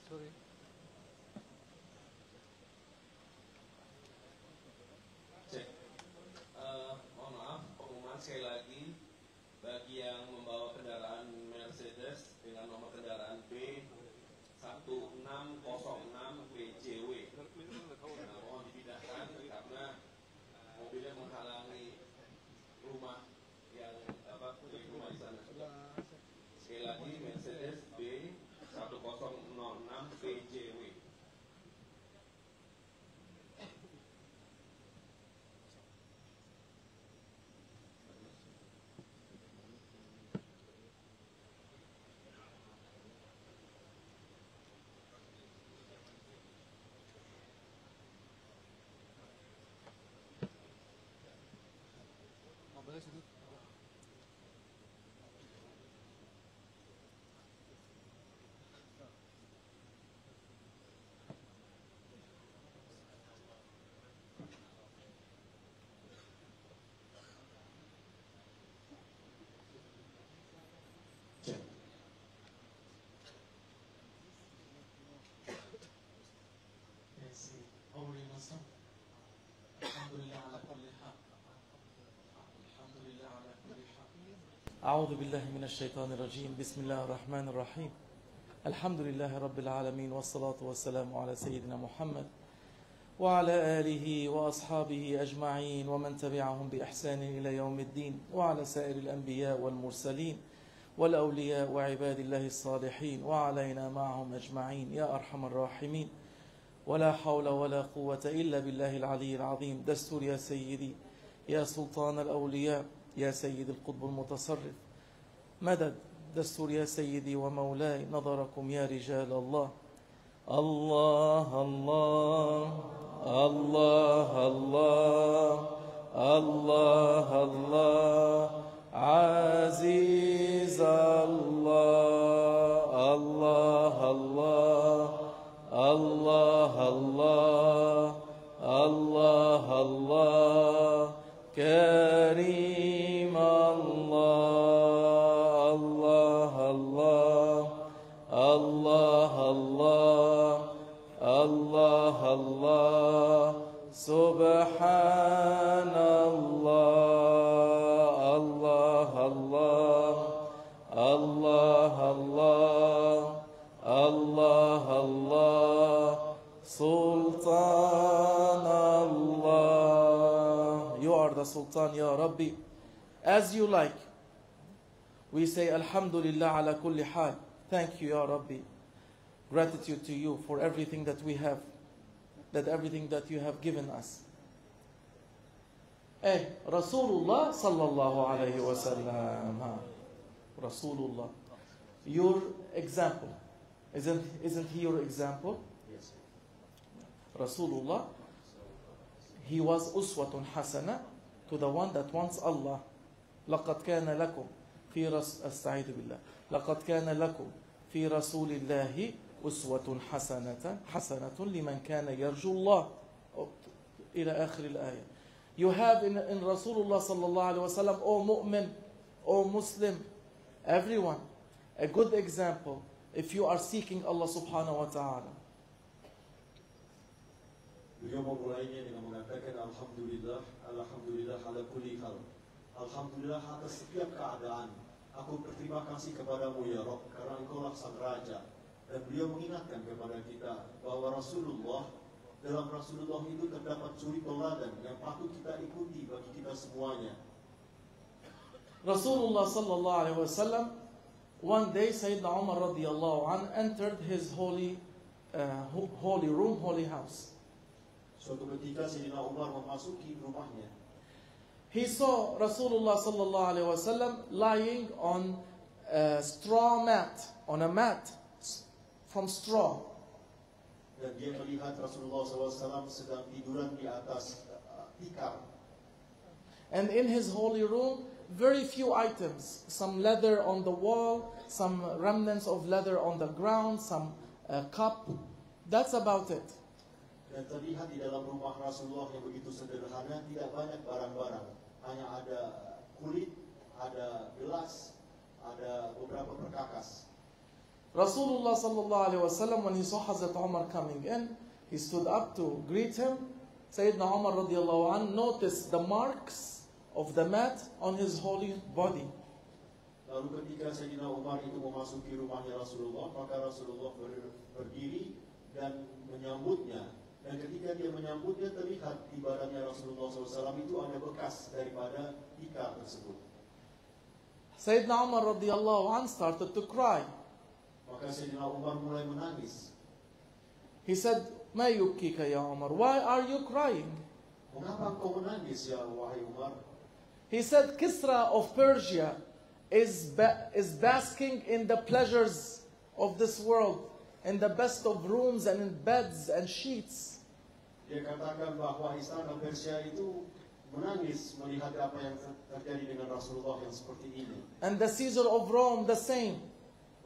Sorry. Cek. Mohon maaf, pengumuman sekali lagi bagi yang membawa kendaraan Mercedes dengan nomor kendaraan B 1606 BJW. Mohon dipindahkan karena mobilnya menghalangi rumah yang rumah di sana. Sekali lagi Mercedes B 1006 BJW. Mobilnya situ. أعوذ بالله من الشيطان الرجيم. بسم الله الرحمن الرحيم. الحمد لله رب العالمين، والصلاة والسلام على سيدنا محمد وعلى آله وأصحابه أجمعين ومن تبعهم بإحسان إلى يوم الدين، وعلى سائر الأنبياء والمرسلين والأولياء وعباد الله الصالحين، وعلينا معهم أجمعين يا أرحم الراحمين. ولا حول ولا قوة إلا بالله العلي العظيم. دستور يا سيدي، يا سلطان الأولياء، يا سيد القطب المتصرف، مدد. دستور يا سيدي ومولاي نظركم يا رجال الله. الله الله الله الله الله الله عزيز الله الله الله الله الله الله الله كريم الله الله الله الله الله الله الله سبحان الله الله الله الله الله الله الله سلطان الله. You are the Sultan, Ya Rabbi. As you like. We say Alhamdulillah ala kulli hal. Thank you, Ya Rabbi. Gratitude to you for everything that we have, that everything that you have given us. Rasulullah sallallahu alayhi wa sallam. Rasulullah. Your example. Isn't he your example? Yes. Rasulullah, he was uswatun hasana to the one that wants Allah. لقد كان لكم في أستعيذ بالله لقد كان لكم في رسول الله أسوة حسنة لمن كان يرجو الله إلى آخر الآية. You have in Rasulullah sallallahu alaihi wasallam, O mu'min, O Muslim, everyone, a good example if you are seeking Allah subhanahu wa ta'ala. Beliau memulainya dengan mengatakan Alhamdulillah, Alhamdulillah ala kulli hal. Alhamdulillah atas setiap keadaan. Aku berterima kasih kepadamu ya Rabb, karena Engkaulah sang Raja. Dan beliau mengingatkan kepada kita bahwa dalam Rasulullah itu terdapat suri teladan yang patut kita ikuti bagi kita semuanya. Rasulullah sallallahu alaihi wasallam, one day Sayyidina Umar radiyallahu an entered his holy room, holy house. Suatu ketika Sayyidina Umar memasuki rumahnya. He saw Rasulullah sallallahu alaihi wasallam lying on a straw mat, on a mat from straw. Dan dia melihat Rasulullah SAW sedang tiduran di atas tikar. And in his holy room, very few items. Some leather on the wall, some remnants of leather on the ground, some cup. That's about it. Dan terlihat di dalam rumah Rasulullah yang begitu sederhana, tidak banyak barang-barang. Hanya ada kulit, ada gelas, ada beberapa perkakas. Rasulullah sallallahu alaihi wasallam, when he saw Hazrat Umar coming in, he stood up to greet him. Sayyidina Umar radiyallahu anh noticed the marks of the mat on his holy body. Lalu ketika Sayyidina Umar itu memasuki rumahnya Rasulullah, maka Rasulullah berdiri dan menyambutnya. Dan ketika dia menyambutnya, terlihat di badannya Rasulullah SAW itu ada bekas daripada tikar tersebut. Sayyidina Umar radiyallahu anh started to cry. Maka Sayyidina Umar mulai menangis. He said, "Ma yubkika ya Umar? Why are you crying?" Mengapa engkau menangis ya wahai Umar? He said, Kisra of Persia is basking in the pleasures of this world, in the best of rooms and in beds and sheets. Dia katakan bahwa istana Persia itu menangis melihat apa yang terjadi dengan Rasulullah yang seperti ini. And the Caesar of Rome the same.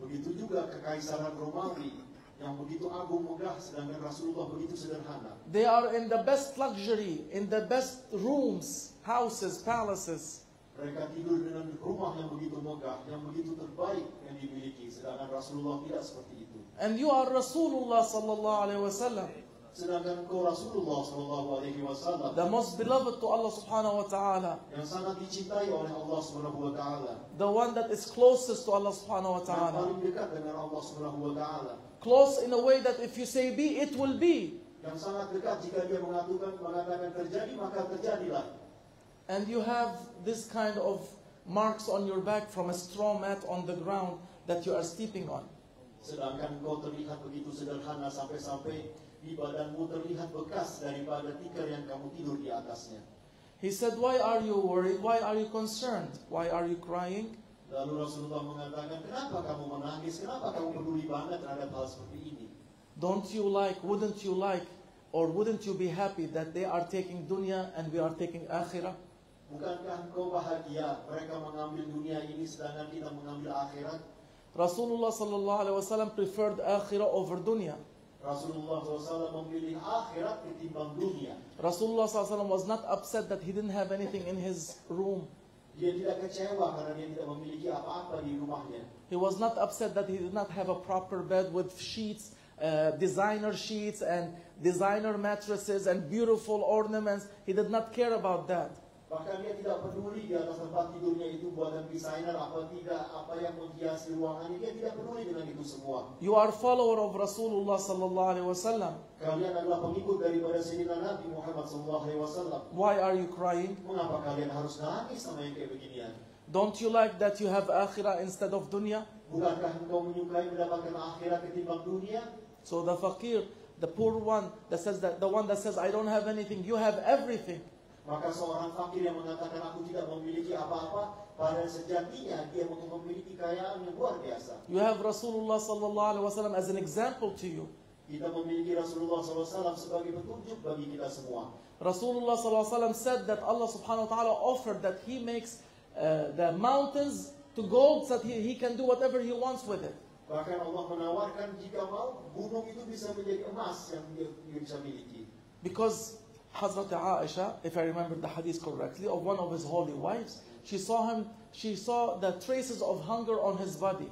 Begitu juga kekaisaran Romawi yang begitu agung megah, sedangkan Rasulullah begitu sederhana. They are in the best luxury, in the best rooms, houses, palaces. Mereka tidur dengan rumah yang begitu megah, yang begitu terbaik yang dimiliki, sedangkan Rasulullah tidak seperti itu. And you are Rasulullah sallallahu alaihi wasallam, Sedangkan engkau Rasulullah sallallahu alaihi wasallam, the most beloved to Allah subhanahu wa ta'ala, yang sangat dicintai oleh Allah subhanahu wa ta'ala, the one that is closest to Allah subhanahu wa yang ta'ala. paling dekat dengan Allah subhanahu wa ta'ala, Close in a way that if you say be, it will be. yang sangat dekat jika dia mengatakan terjadi, maka terjadilah. And you have this kind of marks on your back from a straw mat on the ground that you are sleeping on. Sedangkan engkau terlihat begitu sederhana sampai-sampai di badanmu terlihat bekas daripada tikar yang kamu tidur di atasnya. He said, why are you worried? Why are you concerned? Why are you crying? Lalu Rasulullah mengatakan, kenapa kamu menangis? Kenapa kamu peduli banget terhadap hal seperti ini? Wouldn't you like, or wouldn't you be happy that they are taking dunya and we are taking akhirah? Bukankah engkau bahagia mereka mengambil dunia ini sedangkan kita mengambil akhirat? Rasulullah sallallahu alaihi wasallam preferred akhirah over dunya. Rasulullah SAW memilih akhirat ketimbang dunia. Rasulullah sallallahu alaihi wasallam was not upset that he didn't have anything in his room. Dia tidak kecewa karena dia tidak memiliki apa-apa di rumahnya. He was not upset that he did not have a proper bed with sheets, designer sheets and designer mattresses and beautiful ornaments. He did not care about that. Bahkan dia tidak peduli di atas tempat tidurnya itu buatan desainer apa tidak, apa yang menghiasi ruangannya, dia tidak peduli dengan itu semua. You are follower of Rasulullah sallallahu alaihi wasallam. Kalian adalah pengikut daripada Sayyidina Nabi Muhammad sallallahu alaihi wasallam. Why are you crying? Mengapa kalian harus nangis sama yang kayak beginian? Don't you like that you have akhirah instead of dunya? Bukankah engkau menyukai mendapatkan akhirat ketimbang dunia? So the fakir, the poor one, the one that says I don't have anything, you have everything. Maka seorang fakir yang mengatakan aku tidak memiliki apa-apa, pada sejatinya dia memiliki kekayaan yang luar biasa. You have Rasulullah sallallahu alaihi wasallam as an example to you. Kita memiliki Rasulullah SAW sebagai petunjuk bagi kita semua. Rasulullah sallallahu alaihi wasallam said that Allah subhanahu wa ta'ala offered that He makes the mountains to gold so that he can do whatever He wants with it. Bahkan Allah menawarkan jika mau gunung itu bisa menjadi emas yang dia bisa miliki. Because Hazrat Aisha, if I remember the hadith correctly, of one of his holy wives, she saw the traces of hunger on his body.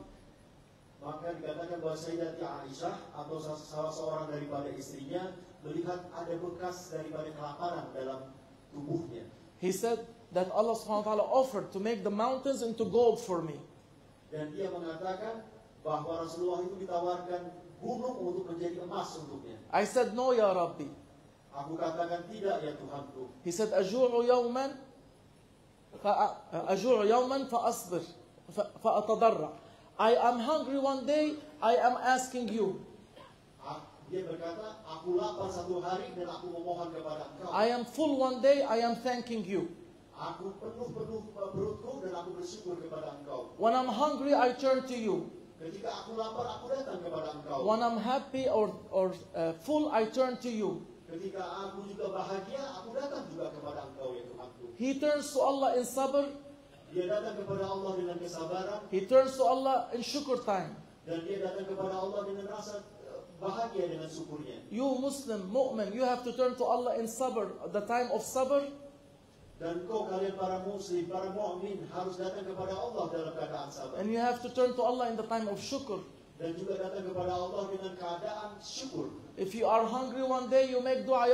Maka dikatakan bahwa Sayyidati Aisyah atau salah seorang daripada istrinya melihat ada bekas daripada kelaparan dalam tubuhnya. He said that Allah subhanahu wa ta'ala offered to make the mountains into gold for me. Dan dia mengatakan bahwa Rasulullah itu ditawarkan gunung untuk menjadi emas untuknya. I said, no ya Rabbi. Aku katakan tidak ya Tuhanku. He said, أجوع يوما فأصبر فأتضرع. I am hungry one day, I am asking you. Dia berkata, aku lapar satu hari dan aku memohon kepada engkau. I am full one day, I am thanking you. Aku penuh perutku dan aku bersyukur kepada engkau. When I'm hungry, I turn to you. Ketika aku lapar, aku datang kepada engkau. When I'm happy or full, I turn to you. Ketika aku juga bahagia, aku datang juga kepada engkau ya Tuhanku. He turns to Allah in sabr. Dia datang kepada Allah dengan kesabaran. He turns to Allah in shukr time. Dan dia datang kepada Allah dengan rasa bahagia dengan syukurnya. You Muslim, mu'min, you have to turn to Allah in sabr. The time of sabr. Dan kau kalian para muslim, para mu'min harus datang kepada Allah dalam keadaan sabar. And you have to turn to Allah in the time of shukr. Dan juga datang kepada Allah dengan keadaan syukur. If you are hungry one day, you make dua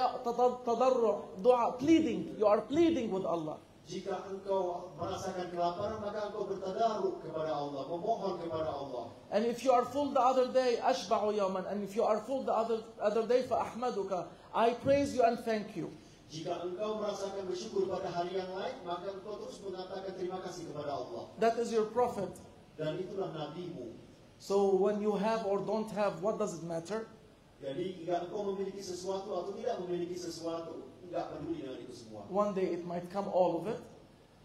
tadarru', dua pleading. You are pleading with Allah. Jika engkau merasakan kelaparan, maka engkau bertadarruk kepada Allah, memohon kepada Allah. And if you are full the other day, ashba'u yawman. And if you are full the other day, fa'ahmaduka. I praise you and thank you. Jika engkau merasakan bersyukur pada hari yang lain, maka engkau terus mengatakan terima kasih kepada Allah. That is your prophet. Dan itulah nabimu. So when you have or don't have, what does it matter? Jadi jika engkau memiliki sesuatu atau tidak memiliki sesuatu, enggak peduli dengan itu semua. One day it might come all of it.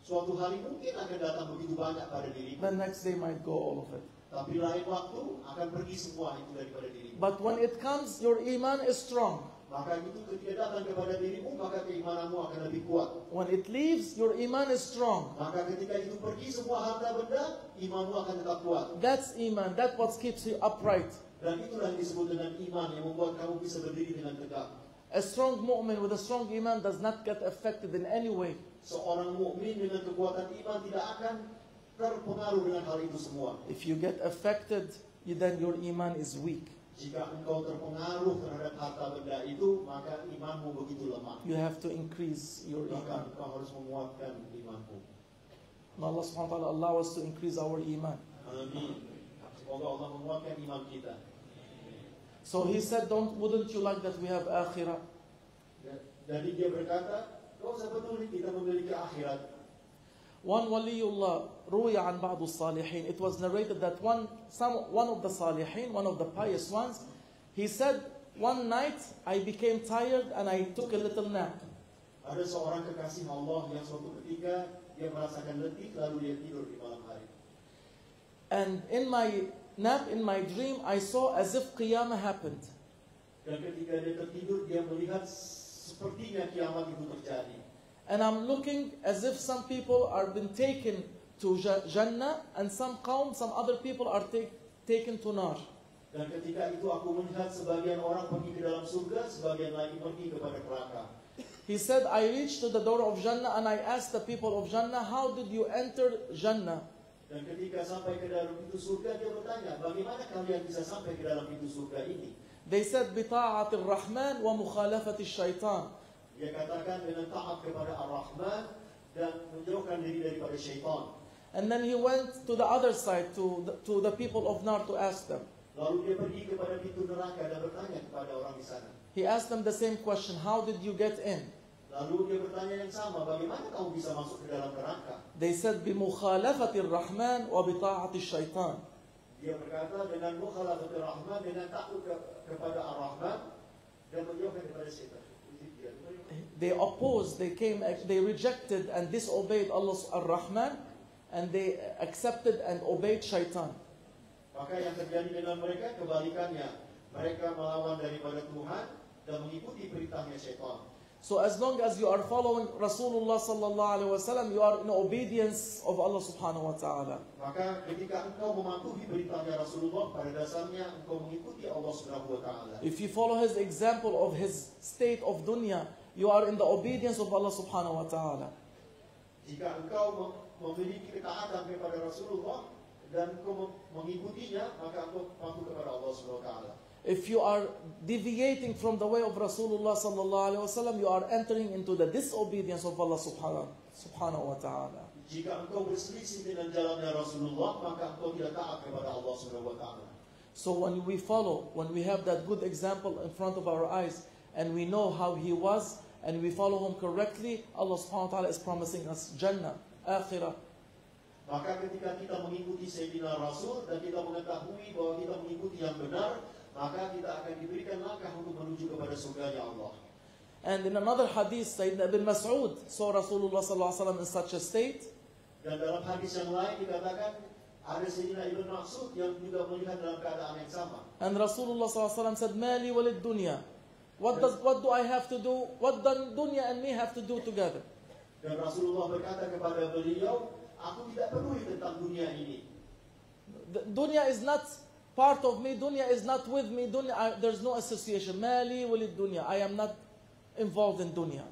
Suatu hari mungkin akan datang begitu banyak pada dirimu. The next day might go all of it. Tapi lain waktu akan pergi semua itu daripada dirimu. But when it comes, your iman is strong. Maka itu ketika datang kepada dirimu, maka keimananmu akan lebih kuat. When it leaves, your iman is strong. Maka ketika itu pergi semua harta benda, imanmu akan tetap kuat. That's iman. That's what keeps you upright. Dan itulah yang disebut dengan iman yang membuat kamu bisa berdiri dengan tegak. A strong mu'min with a strong iman does not get affected in any way. Seorang mukmin dengan kekuatan iman tidak akan terpengaruh dengan hal itu semua. If you get affected, then your iman is weak. Jika engkau terpengaruh terhadap harta benda itu, maka imanmu begitu lemah. You have to increase your Maka iman. engkau harus menguatkan imanmu. May Allah subhanahu wa ta'ala allow us to increase our iman. Amin. Semoga Allah menguatkan iman kita. So he said, wouldn't you like that we have akhirah? Jadi dia berkata, kau usah peduli kita memiliki akhirat. One waliyullah, ruya an ba'du salihin. It was narrated that one of the salihin, one of the pious ones, he said, one night I became tired and I took a little nap. Ada seorang kekasih Allah yang suatu ketika dia merasakan letih lalu dia tidur di malam hari. And in my nap, in my dream, I saw as if Qiyamah happened. Dan ketika dia tertidur, dia melihat sepertinya kiamat itu terjadi. And I'm looking as if some people are been taken to Jannah and some other people are taken to Nar. Dan ketika itu aku melihat sebagian orang pergi ke dalam surga, sebagian lagi pergi kepada neraka. He said, I reached to the door of Jannah and I asked the people of Jannah, how did you enter Jannah? Dan ketika sampai ke dalam pintu surga, dia bertanya, bagaimana kalian bisa sampai ke dalam pintu surga ini? They said, بِطَاعَةِ الرَّحْمَنِ وَمُخَالَفَةِ الشَّيْطَانِ. Dia katakan dengan taat kepada Ar-Rahman dan menjauhkan diri daripada syaitan. And then he went to the other side, to the people of Nar to ask them. Lalu dia pergi kepada pintu neraka dan bertanya kepada orang di sana. He asked them the same question, how did you get in? Lalu dia bertanya yang sama, bagaimana kamu bisa masuk ke dalam neraka? They said, بِمُخَالَفَةِ الرَّحْمَنِ وَبِطَاعَةِ الشَّيْطَانِ. Dia berkata dengan mukhalafat Ar-Rahman, dengan takut kepada Ar-Rahman dan menjauhkan daripada syaitan. They opposed, they rejected and disobeyed Allah Ar-Rahman, and they accepted and obeyed shaitan. Maka yang terjadi dengan mereka kebalikannya. Mereka melawan daripada Tuhan dan mengikuti perintahnya syaitan. So as long as you are following Rasulullah sallallahu alaihi wasallam, you are in obedience of Allah subhanahu wa ta'ala. Maka ketika engkau mematuhi perintahnya Rasulullah, pada dasarnya engkau mengikuti Allah subhanahu wa ta'ala. If you follow his example of his state of dunya, you are in the obedience of Allah subhanahu wa ta'ala. Jika engkau memiliki ketaatan kepada Rasulullah dan engkau mengikutinya, maka engkau patuh kepada Allah subhanahu wa ta'ala. If you are deviating from the way of Rasulullah sallallahu alaihi wasallam, you are entering into the disobedience of Allah subhanahu wa ta'ala. Jika engkau berselisih dengan jalannya Rasulullah, maka engkau tidak taat kepada Allah subhanahu wa ta'ala. So when we have that good example in front of our eyes, and we know how he was, and we follow him correctly, Allah subhanahu wa ta'ala is promising us Jannah, Akhirah. Maka ketika kita mengikuti Sayyidina Rasul dan kita mengetahui bahwa kita mengikuti yang benar, maka kita akan diberikan langkah untuk menuju kepada surganya Allah. And in another hadith, Sayyidina Ibn Mas'ud saw Rasulullah sallallahu alaihi wasallam in such a state. Dan dalam hadis yang lain dikatakan ada Sayyidina Ibn Mas'ud yang juga melihat dalam keadaan yang sama. And Rasulullah sallallahu alaihi wasallam said, "Mali walid dunya." What do I have to do? What does dunya and me have to do together? Dan Rasulullah berkata kepada beliau, aku tidak peduli tentang dunia ini. The dunya is not part of me. Dunya is not with me. There's no association. Mali walid dunya. I am not involved in dunya.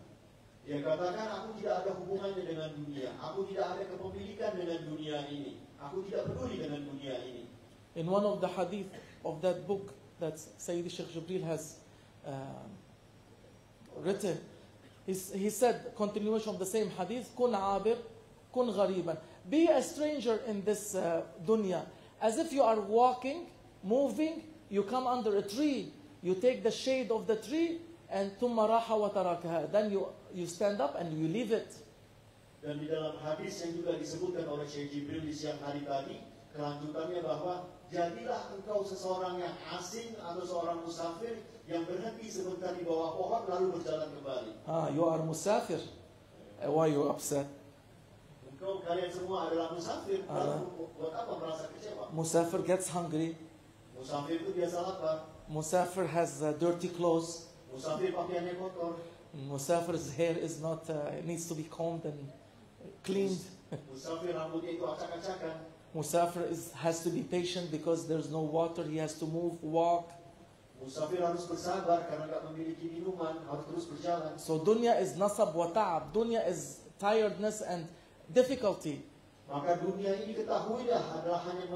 Dia katakan, aku tidak ada hubungannya dengan dunia. Aku tidak ada kepemilikan dengan dunia ini. Aku tidak peduli dengan dunia ini. In one of the hadith of that book that Sayyid Sheikh Jibril has written, he said, continuation of the same hadith, kun abir, kun ghariban. Be a stranger in this dunya. As if you are walking, moving, you come under a tree, you take the shade of the tree, and thumma raha wa tarakaha. Then you stand up and you leave it. Dan di dalam hadis yang juga disebutkan oleh Syekh Jibril di siang hari tadi, kelanjutannya bahwa jadilah engkau seseorang yang asing atau seorang musafir yang berhenti sebentar di bawah pohon lalu berjalan kembali. You are musafir. Why you upset? Kalian semua adalah musafir. Lalu buat apa merasa kecewa? Musafir gets hungry. Musafir itu biasa lapar. Musafir has dirty clothes. Musafir pakaiannya kotor. Musafir's hair is not needs to be combed and cleaned. Musafir rambutnya itu acak-acakan. Musafir has to be patient because there's no water. He has to move, walk. Musafir harus bersabar karena tidak memiliki minuman, harus terus berjalan. So dunya is nasab wa ta'ab. Dunya is tiredness and difficulty. Maka dunia ini ketahuilah adalah hanya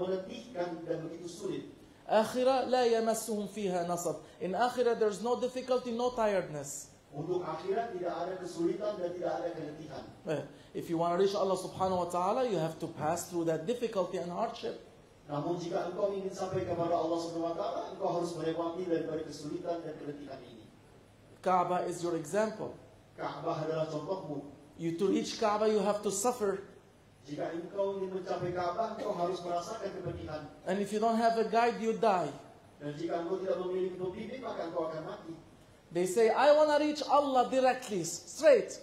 meletihkan dan begitu sulit. Akhirah la yamassuhum fiha nasab. In akhirah there's no difficulty, no tiredness. Untuk akhirat tidak ada kesulitan dan tidak ada keletihan. If you want to reach Allah subhanahu wa ta'ala, you have to pass through that difficulty and hardship. Namun jika engkau ingin sampai kepada Allah subhanahu wa ta'ala, engkau harus melewati daripada kesulitan dan keletihan ini. Kaabah is your example. Ka'bah adalah contohmu. To reach Kaabah, you have to suffer. Jika engkau ingin mencapai Ka'bah, engkau harus merasakan kepedihan. And if you don't have a guide, you die. Dan jika engkau tidak memiliki pembimbing, maka engkau akan mati. They say, I want to reach Allah directly, straight.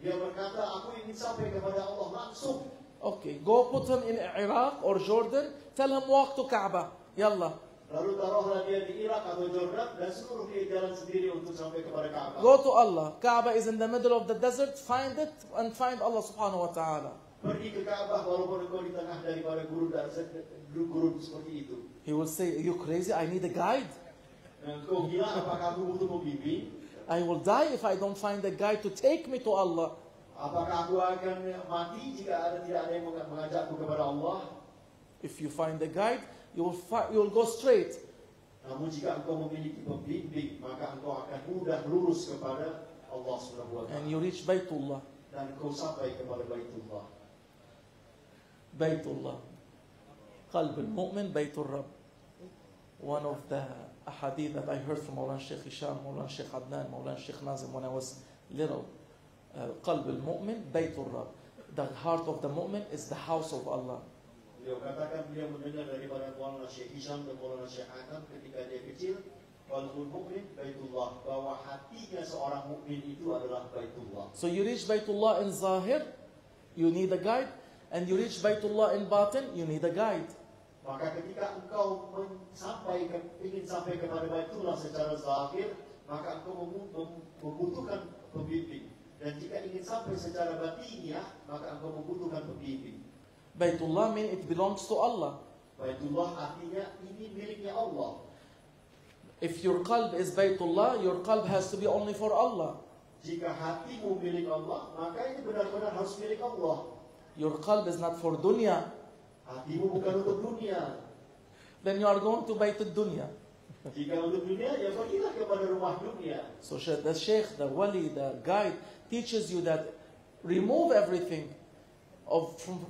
Dia berkata, aku ingin sampai kepada Allah langsung. Okay, go put him in Iraq or Jordan. Tell him walk to Kaaba. Yalla. Lalu taruhlah dia di Irak atau Jordan dan suruh dia jalan sendiri untuk sampai kepada Ka'bah. Go to Allah. Kaaba is in the middle of the desert. Find it and find Allah subhanahu wa ta'ala. Pergi ke Ka'bah walaupun engkau di tengah daripada gurun seperti itu. He will say, are you crazy? I need a guide. Dan engkau gila, apakah aku butuh pembimbing? I will die if I don't find a guide to take me to Allah. Apakah aku akan mati jika tidak ada yang mengajakku kepada Allah? If you find a guide, you will go straight. Namun jika engkau memiliki pembimbing, maka engkau akan mudah lurus kepada Allah Subhanahu wa And taala. you reach Baytullah. Dan engkau sampai kepada Baitullah. Baytullah. Qalb al-mu'min Baytur Rabb. One of the ahadith that I heard from Mawlana Sheikh Hisham, Mawlana Sheikh Adnan, Mawlana Sheikh Nazim when I was little. Qalb al-mu'min Baytur Rabb. The heart of the mu'min is the house of Allah. Beliau katakan beliau mendengar daripada Maulana Syekh Hisham dan Maulana Syekh Adam ketika dia kecil, qalbul mu'min Baitullah, bahwa hatinya seorang mukmin itu adalah Baitullah. So you reach Baytullah in Zahir, you need a guide. And you reach Baytullah in Batin, you need a guide. Maka ketika engkau ingin sampai kepada Baitullah secara zahir, maka engkau membutuhkan pembimbing. Dan jika ingin sampai secara batiniah, maka engkau membutuhkan pembimbing. Baytullah means it belongs to Allah. Baitullah artinya ini miliknya Allah. If your qalb is Baytullah, your qalb has to be only for Allah. Jika hatimu milik Allah, maka ini benar-benar harus milik Allah. Your qalb is not for dunya. Hatimu bukan untuk dunia. Then you are going to Bayt al-Dunya. Jika untuk dunia, ya pergilah kepada rumah dunia. So the Sheikh, the Wali, the guide teaches you that remove everything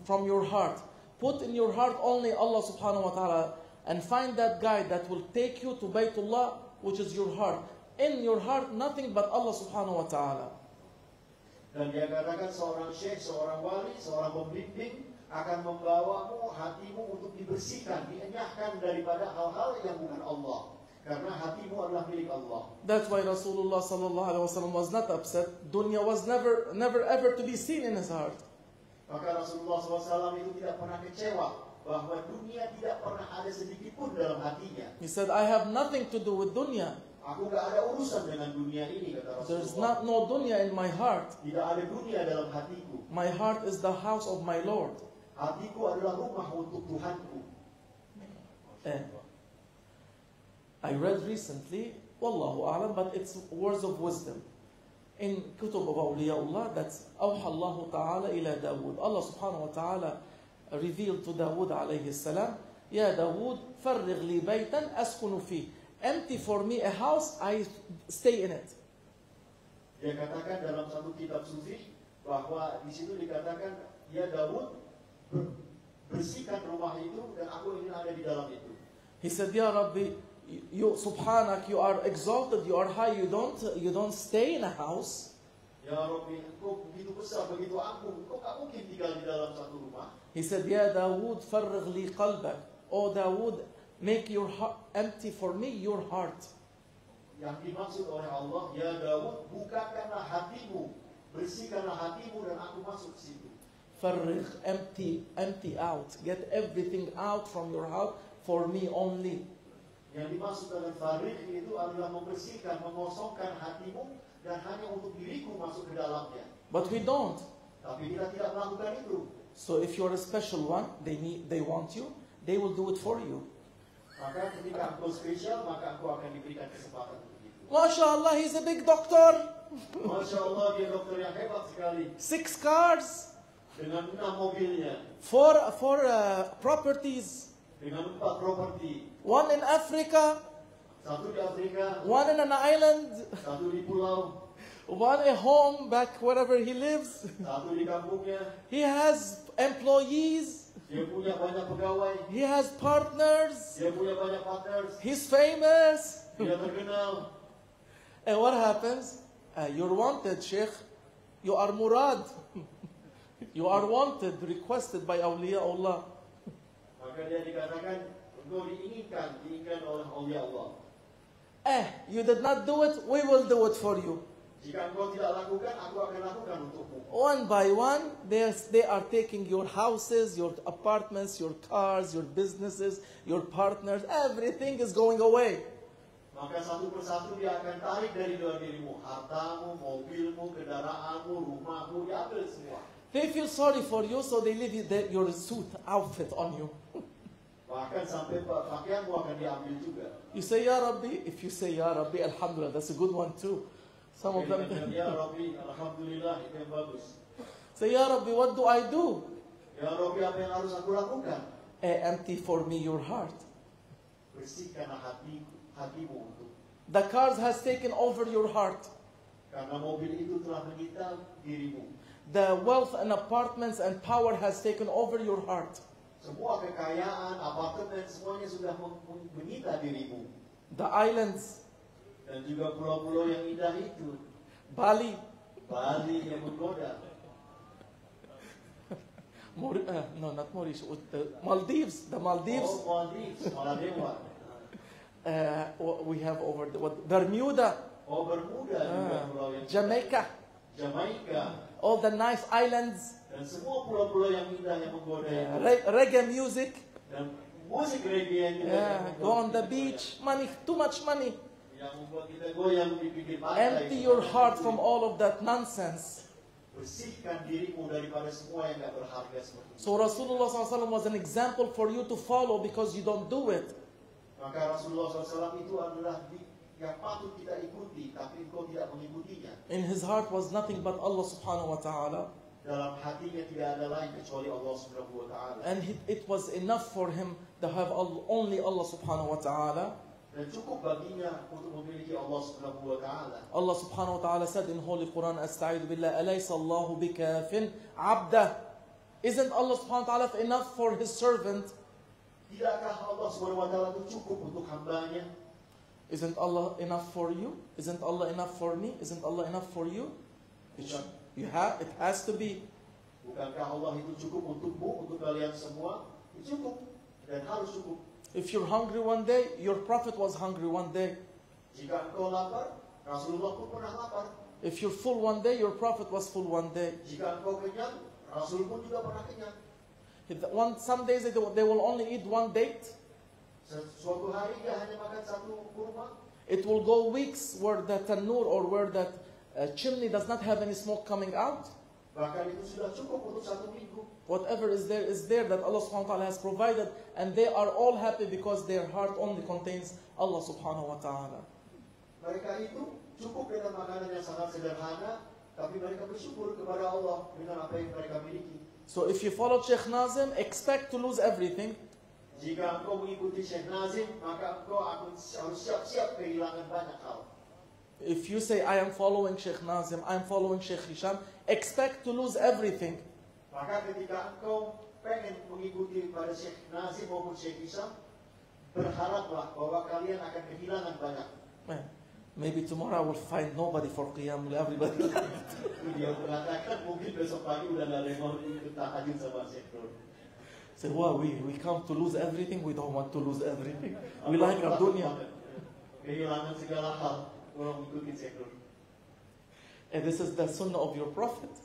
from your heart. Put in your heart only Allah subhanahu wa ta'ala and find that guide that will take you to Baytullah, which is your heart. In your heart, nothing but Allah subhanahu wa ta'ala. Dan dia katakan seorang syekh, seorang wali, seorang pembimbing akan membawamu, hatimu untuk dibersihkan, dienyahkan daripada hal-hal yang bukan Allah. Karena hatimu adalah milik Allah. That's why Rasulullah sallallahu alaihi wasallam was not upset. Dunya was never ever to be seen in his heart. Maka Rasulullah SAW itu tidak pernah kecewa bahwa dunia tidak pernah ada sedikit pun dalam hatinya. He said, I have nothing to do with dunya. Aku gak ada urusan dengan dunia ini, kata There's Rasulullah. no dunya in my heart. Tidak ada dunia dalam hatiku. My heart is the house of my Lord. Hatiku adalah rumah untuk Tuhanku. I read recently, Wallahu a'lam, but it's words of wisdom. In Kutub of Awliyaullah, that's أوحى الله تعالى إلى داود. Allah subhanahu wa ta'ala revealed to Dawood alayhi salam, Ya Dawood, فرغ لي بيتا أسكن فيه. Empty for me a house, I stay in it. Dia katakan dalam satu kitab sufi bahwa di situ dikatakan, ya Daud, bersihkan rumah itu dan aku ingin ada di dalam itu. He said, Ya Rabbi, you subhanak, you are exalted, you are high, you don't stay in a house. Ya Rabbi, engkau begitu besar, begitu agung, engkau tak mungkin tinggal di dalam satu rumah. He said, Ya Dawood, فرغ لي قلبك. Oh Dawood, make your heart empty for me, your heart. Yang dimaksud oleh Allah, ya Daud, bukakanlah hatimu, bersihkanlah hatimu dan aku masuk ke situ. فرغ, empty out. Get everything out from your heart for me only. Yang dimaksud dengan farigh itu adalah membersihkan, mengosongkan hatimu dan hanya untuk diriku masuk ke dalamnya. But we don't. Tapi kita tidak melakukan itu. So if you're a special one, they want you, they will do it for you. Maka ketika engkau spesial, maka engkau akan diberikan kesempatan untuk itu. Masya Allah, he's a big doctor. Masya Allah, dia dokter yang hebat sekali. 6 cars. Dengan 6 mobilnya. 4 properties. Dengan 4 properti. 1 in Africa. 1 di Afrika. 1 in an island. 1 di pulau. 1 a home back wherever he lives. 1 di kampungnya. He has employees. Dia punya banyak pegawai. He has partners. Dia punya banyak partners. He's famous. Dia terkenal. And what happens? You're wanted, Sheikh. You are murad. You are wanted, requested by awliyaullah. Maka dia dikatakan, engkau diinginkan oleh awliya Allah. You did not do it, we will do it for you. Jika engkau tidak lakukan, aku akan lakukan untukmu. One by one, they are taking your houses, your apartments, your cars, your businesses, your partners. Everything is going away. Maka satu persatu dia akan tarik dari dalam dirimu. Hartamu, mobilmu, kendaraanmu, rumahmu, diambil semua. They feel sorry for you, so they leave your suit outfit on you. Bahkan sampai pakaianmu akan diambil juga. You say, Ya Rabbi. If you say, Ya Rabbi, Alhamdulillah, that's a good one too. Some of them. Ya Rabbi, Alhamdulillah, itu yang bagus. Say, Ya Rabbi, what do I do? Ya Rabbi, apa yang harus aku lakukan? Empty for me your heart. Bersihkanlah hatimu untuk. The cars has taken over your heart. Karena mobil itu telah menyita dirimu. The wealth and apartments and power has taken over your heart. Semua kekayaan, apartemen, semuanya sudah menyita dirimu. The islands, Dan juga pulau-pulau yang indah itu. Bali, Bali yang menggoda. no, not Mauritius, the Maldives. The Maldives. Oh, Maldives, Maladewa. We have over Bermuda, Oh, Bermuda juga pulau yang Jamaica, Jamaika. all the nice islands, Dan semua pulau-pulau yang indah yang menggoda itu. reggae music. Dan musik reggae yang indah yang Go on the beach, money, too much money. yang membuat kita goyang di pinggir pantai. Empty your heart from all of that nonsense. Bersihkan dirimu daripada semua yang tidak berharga seperti itu. So Rasulullah SAW was an example for you to follow because you don't do it. Maka Rasulullah SAW itu adalah yang patut kita ikuti, tapi engkau tidak mengikutinya. In his heart was nothing but Allah subhanahu wa ta'ala. Dalam hatinya tidak ada lain kecuali Allah Subhanahu wa taala. And it was enough for him to have only Allah subhanahu wa ta'ala. Dan cukup baginya untuk memiliki Allah Subhanahu wa taala. Allah subhanahu wa ta'ala said in Holy Quran, Asta'idhu billah, alaysa Allahu bikafin abdah. Isn't Allah subhanahu wa ta'ala enough for his servant? Tidakkah Allah Subhanahu wa taala itu cukup untuk hambanya? Isn't Allah enough for you? Isn't Allah enough for me? Isn't Allah enough for you? It has to be. Bukankah Allah itu cukup untukmu, untuk kalian semua? Itu cukup dan harus cukup. If you're hungry one day, your prophet was hungry one day. Jika engkau lapar, Rasulullah pun pernah lapar. If you're full one day, your prophet was full one day. Jika engkau kenyang, Rasul pun juga pernah kenyang. Some days they will only eat one date. Suatu hari dia hanya makan satu kurma. It will go weeks where the tanur or where that chimney does not have any smoke coming out. Bahkan itu sudah cukup untuk satu minggu. Whatever is there that Allah subhanahu wa ta'ala has provided, and they are all happy because their heart only contains Allah subhanahu wa ta'ala. Mereka itu cukup dengan makanan yang sangat sederhana, tapi mereka bersyukur kepada Allah dengan apa yang mereka miliki. So if you follow Sheikh Nazim, expect to lose everything. Jika engkau mengikuti Syekh Nazim, maka engkau harus siap-siap kehilangan banyak hal. If you say, I am following Sheikh Nazim, I am following Sheikh Hisham, expect to lose everything. Maka ketika engkau pengen mengikuti pada Syekh Nazim maupun Syekh Hisham, berharaplah bahwa kalian akan kehilangan banyak. Maybe tomorrow I will find nobody for Qiyam, everybody. Dia mengatakan mungkin besok pagi udah gak ada yang mau ikut tahajud sama Syekh Nur. Say, wow, we come to lose everything, we don't want to lose everything. We like our dunya. Kehilangan segala hal, orang mengikuti Syekh Nur. And this is the sunnah of your prophet.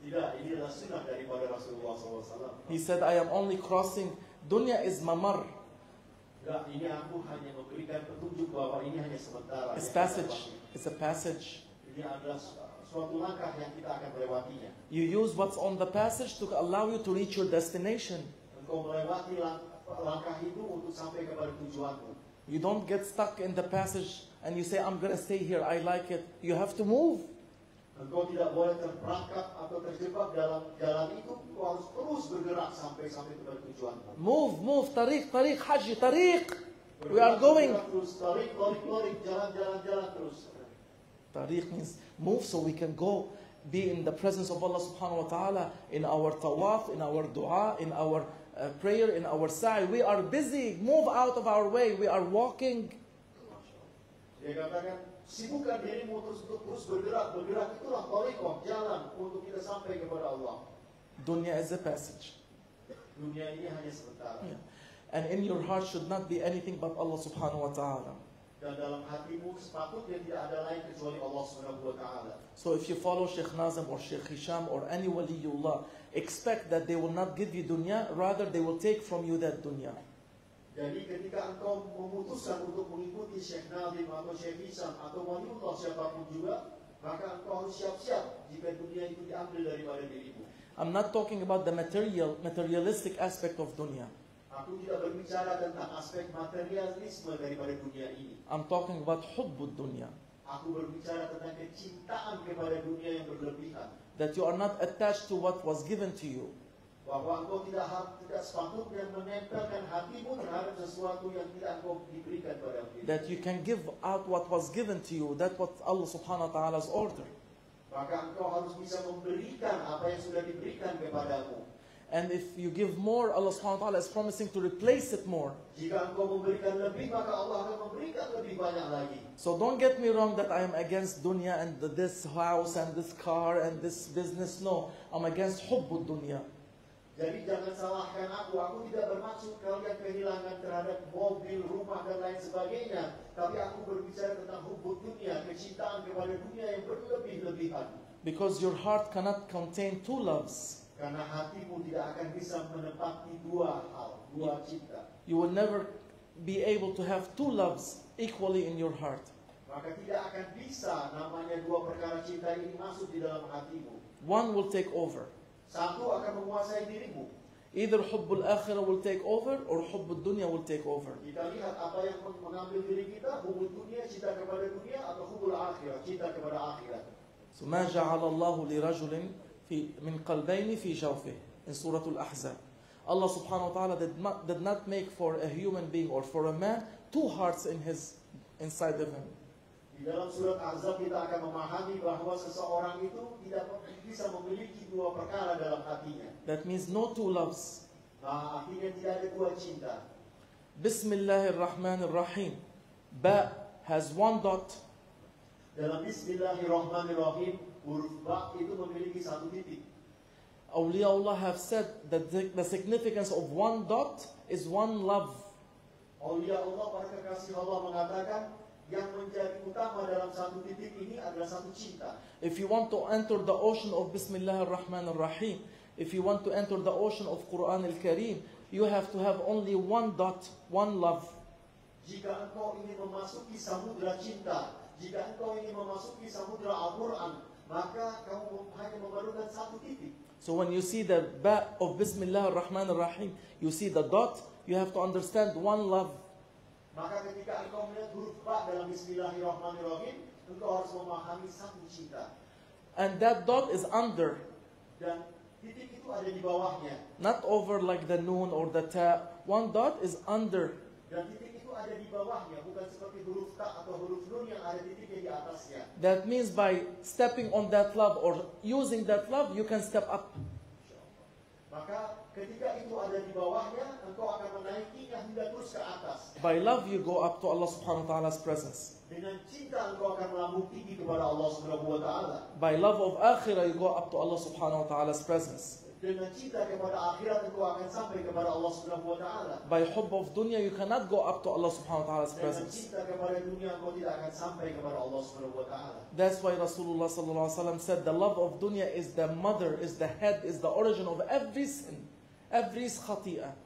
Tidak, ini adalah sunnah daripada Rasulullah SAW. He said, I am only crossing, dunya is mamar. Enggak, ini aku hanya memberikan petunjuk bahwa ini hanya sementara. It's passage. It's a passage. Ini adalah suatu langkah yang kita akan melewatinya. You use what's on the passage to allow you to reach your destination. Engkau melewati langkah itu untuk sampai kepada tujuanmu. You don't get stuck in the passage and you say, I'm going to stay here, I like it. You have to move. Engkau tidak boleh terperangkap atau terjebak dalam jalan itu. Engkau harus terus bergerak sampai kepada tujuanmu. Move, tariq, haji, tariq. We are going. Terus, tariq, jalan terus. Tariq means move so we can go be in the presence of Allah subhanahu wa ta'ala in our tawaf, in our dua, in our prayer, in our sa'i. We are busy. Move out of our way. We are walking. Dia katakan, sibukkan dirimu terus bergerak itulah tariqah, jalan untuk kita sampai kepada Allah. Dunya is a passage. Dunia ini hanya sementara. Yeah. And in your heart should not be anything but Allah subhanahu wa ta'ala. Dan dalam hatimu sepatutnya tidak ada lain kecuali Allah Subhanahu wa taala. So if you follow Sheikh Nazim or Sheikh Hisham or any waliullah, expect that they will not give you dunya, rather they will take from you that dunya. Jadi ketika engkau memutuskan untuk mengikuti Syekh Nazim atau Syekh Hisham atau waliullah siapapun juga, maka engkau harus siap-siap jika dunia itu diambil daripada dirimu. I'm not talking about the materialistic aspect of dunya. Aku tidak berbicara tentang aspek materialisme daripada dunia ini. I'm talking about hubbud dunya. Aku berbicara tentang kecintaan kepada dunia yang berlebihan. That you are not attached to what was given to you. Bahwa engkau tidak sepatutnya menempelkan hatimu terhadap sesuatu yang tidak engkau diberikan pada dirimu. That you can give out what was given to you. That's what Allah subhanahu wa ta'ala has ordered. Maka engkau harus bisa memberikan apa yang sudah diberikan kepadamu. And if you give more, Allah subhanahu wa ta'ala is promising to replace it more. Jika engkau memberikan lebih, maka Allah akan memberikan lebih banyak lagi. So don't get me wrong that I am against dunya and this house and this car and this business. No, I'm against hubbud dunya. Jadi jangan salahkan aku tidak bermaksud kalian kehilangan terhadap mobil, rumah dan lain sebagainya. Tapi aku berbicara tentang hubbud dunia, kecintaan kepada dunia yang berlebih-lebihan. Because your heart cannot contain two loves. Karena hatimu tidak akan bisa menepati dua hal, dua cinta. You will never be able to have two loves equally in your heart. Maka tidak akan bisa namanya dua perkara cinta ini masuk di dalam hatimu. One will take over. Satu akan menguasai dirimu. Either hubbul akhirah will take over or hubbul dunya will take over. Kita lihat apa yang mengambil diri kita, hubbul dunia, cinta kepada dunia, atau hubbul akhirah, cinta kepada akhirat. So ما جعل الله لرجل من قلبين في جوفه in Surah Al-Ahzab. Allah subhanahu wa ta'ala did not make for a human being or for a man two hearts inside of him. Di dalam surat Ahzab kita akan memahami bahwa seseorang itu tidak bisa memiliki dua perkara dalam hatinya. That means no two loves. Nah, artinya tidak ada dua cinta. Bismillahirrahmanirrahim. Ba has one dot. Dalam Bismillahirrahmanirrahim, huruf ba itu memiliki satu titik. Awliyaullah have said that the significance of one dot is one love. Awliyaullah, para kekasih Allah, mengatakan yang menjadi utama dalam satu titik ini adalah satu cinta. If you want to enter the ocean of Bismillahirrahmanirrahim, if you want to enter the ocean of Quran al-Karim, you have to have only one dot, one love. Jika engkau ingin memasuki samudra cinta, jika engkau ingin memasuki samudra Al-Quran, maka kamu hanya memerlukan satu titik. So when you see the ba of Bismillahirrahmanirrahim, you see the dot, you have to understand one love. Maka ketika engkau melihat huruf ba dalam Bismillahirrahmanirrahim, engkau harus memahami satu cinta. And that dot is under, Dan titik itu ada di bawahnya. not over like the noon or the ta. One dot is under. Dan titik itu ada di bawahnya, bukan seperti huruf ta atau huruf nun yang ada titiknya di atasnya. That means by stepping on that love or using that love, you can step up. Maka ketika itu ada di bawahnya, engkau akan menaikinya hingga terus ke atas. By love, you go up to Allah subhanahu wa ta'ala's presence. Dengan cinta engkau akan melambung tinggi kepada Allah Subhanahu wa taala. By love of akhirah, you go up to Allah subhanahu wa ta'ala's presence. Dengan cinta kepada akhirat engkau akan sampai kepada Allah Subhanahu wa taala. By hubb of dunya, you cannot go up to Allah subhanahu wa ta'ala's Dengan presence. cinta kepada dunia engkau tidak akan sampai kepada Allah Subhanahu wa taala. That's why Rasulullah sallallahu alaihi wasallam said the love of dunya is the mother, is the head, is the origin of every sin, every khati'ah.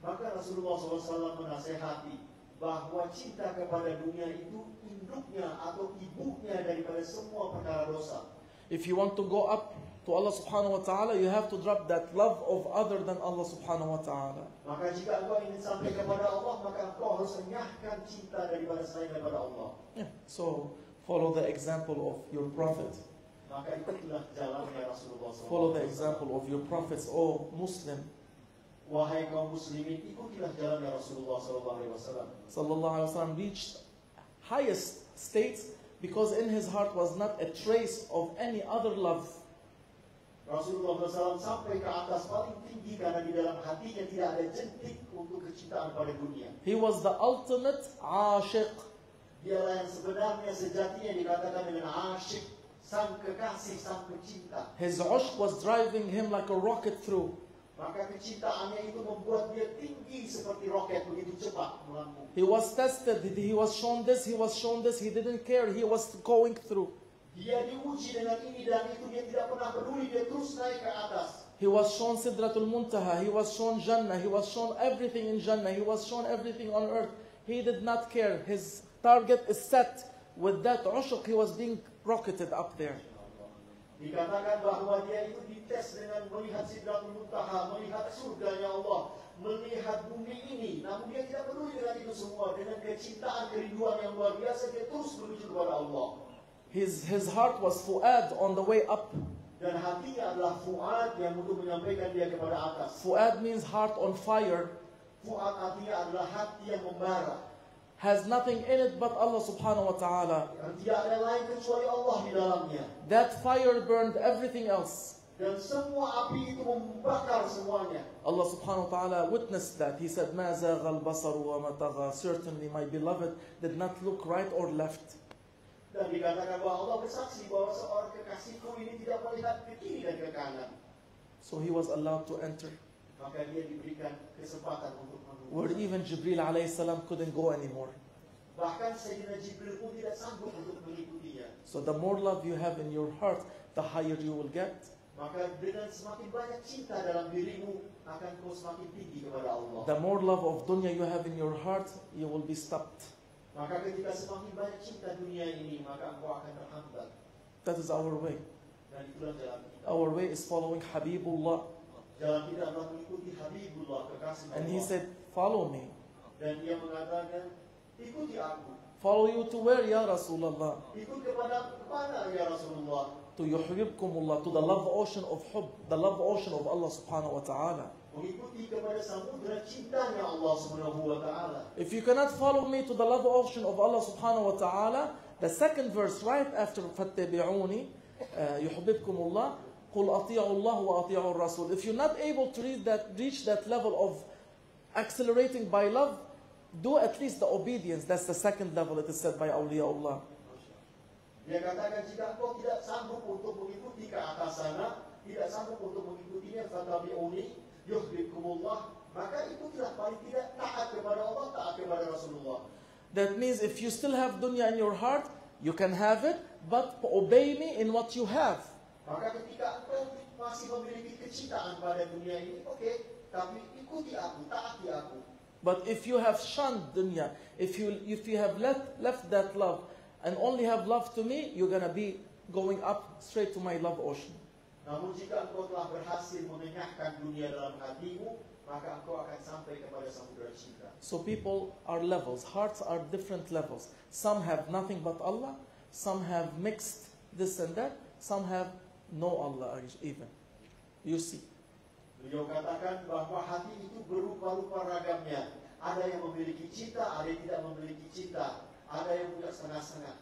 Maka Rasulullah SAW menasehati bahwa cinta kepada dunia itu induknya atau ibunya daripada semua perkara dosa. If you want to go up to Allah subhanahu wa ta'ala, you have to drop that love of other than Allah subhanahu wa ta'ala. Maka jika engkau ingin sampai kepada Allah, maka engkau harus enyahkan cinta daripada selain daripada Allah. Yeah. So follow the example of your prophet. Maka itulah jalannya Rasulullah SAW. Follow the example of your prophets, O Muslim. Wahai kaum muslimin, ikutilah jalannya Rasulullah SAW. Sallallahu alaihi wasallam reached highest states because in his heart was not a trace of any other love. Rasulullah SAW sampai ke atas paling tinggi karena di dalam hatinya tidak ada jentik untuk kecintaan pada dunia. He was the ultimate ashiq. Dialah yang sebenarnya sejatinya dikatakan dengan asyik, sang kekasih, sang pecinta. His ushq was driving him like a rocket through. Maka kecintaannya itu membuat dia tinggi seperti roket, begitu cepat melambung. He was tested, he was shown this, he was shown this, he didn't care, he was going through. Dia diuji dengan ini dan itu, dia tidak pernah peduli, dia terus naik ke atas. He was shown Sidratul Muntaha, he was shown Jannah, he was shown everything in Jannah, he was shown everything on earth. He did not care. His target is set. With that ushuq, he was being rocketed up there. Dikatakan bahwa dia itu dites dengan melihat Sidratul Muntaha, melihat surganya Allah, melihat bumi ini. Namun dia tidak peduli dengan itu semua. Dengan kecintaan, kerinduan yang luar biasa, dia terus menuju kepada Allah. His heart was Fuad on the way up. Dan hatinya adalah Fuad yang untuk menyampaikan dia kepada atas. Fuad means heart on fire. Fuad artinya adalah hati yang membara. Has nothing in it but Allah subhanahu wa ta'ala. Yang tidak ada lain kecuali Allah di dalamnya. That fire burned everything else. Dan semua api itu membakar semuanya. Allah subhanahu wa ta'ala witnessed that. He said, مَا زَاغَ الْبَصَرُ وَمَا طَغَى. Certainly my beloved did not look right or left. Dan dikatakan bahwa Allah bersaksi bahwa seorang kekasihku ini tidak melihat ke kiri dan ke kanan. So he was allowed to enter. Maka dia diberikan kesempatan untuk masuk. Where even Jibril alayhi salam couldn't go anymore. Bahkan Sayyidina Jibril pun tidak sanggup untuk mengikutinya. So the more love you have in your heart, the higher you will get. Maka dengan semakin banyak cinta dalam dirimu, akan kau semakin tinggi kepada Allah. The more love of dunya you have in your heart, you will be stopped. Maka ketika semakin banyak cinta dunia ini, maka engkau akan terhambat. That is our way. Dan itulah jalan kita. Our way is following Habibullah. Jalan kita adalah mengikuti Habibullah, kekasih Allah. And he said, follow me. Dan dia mengatakan, ikuti aku. Follow you to where, ya Rasulullah? Ikut kepada ya Rasulullah. To yuhibbukumullah, to the love ocean of hub, the love ocean of Allah subhanahu wa ta'ala. Mengikuti kepada samudra cintanya Allah subhanahu wa ta'ala. If you cannot follow me to the love ocean of Allah subhanahu wa ta'ala, the second verse right after فَاتَّبِعُونِ يُحْبِبْكُمُ اللَّهُ قُلْ أَطِيعُوا اللَّهُ وَأَطِيعُوا الرَّسُولِ. If you're not able to reach that level of accelerating by love, do at least the obedience. That's the second level, it is said by awliyaullah. Dia katakan jika engkau tidak sanggup untuk mengikuti ke atas sana, tidak sanggup untuk mengikutinya, fatabi'uni yuhibbukumullah, maka ikutilah, paling tidak taat kepada Allah, taat kepada Rasulullah. That means if you still have dunya in your heart, you can have it, but obey me in what you have. Maka ketika engkau masih memiliki kecintaan pada dunia ini, oke, tapi ikuti aku, taati aku. But if you have shunned dunya, if you have left that love and only have love to me, you're gonna be going up straight to my love ocean. Namun jika engkau telah berhasil mengenyahkan dunia dalam hatimu, maka engkau akan sampai kepada samudra cinta. So people are levels, hearts are different levels. Some have nothing but Allah, some have mixed this and that, some have no Allah even. You see. Beliau katakan bahwa hati itu berupa-rupa ragamnya. Ada yang memiliki cinta, ada yang tidak memiliki cinta. Ada yang punya setengah-setengah.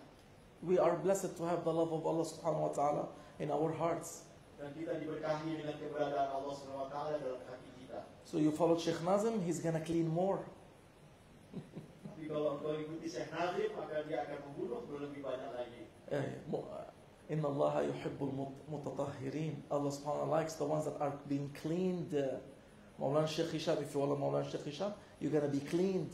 We are blessed to have the love of Allah subhanahu wa ta'ala in our hearts. Dan kita diberkahi dengan keberadaan Allah subhanahu wa ta'ala dalam hati kita. So you follow Sheikh Nazim, he's gonna clean more. Tapi kalau engkau ikuti Syekh Nazim, maka dia akan membunuh lebih banyak lagi. Inna Allah yuhibbul mutatahhirin. Allah subhanahu wa ta'ala likes the ones that are being cleaned. Maulana Sheikh Hisham, if you follow Maulana Sheikh Hisham, you're gonna be cleaned.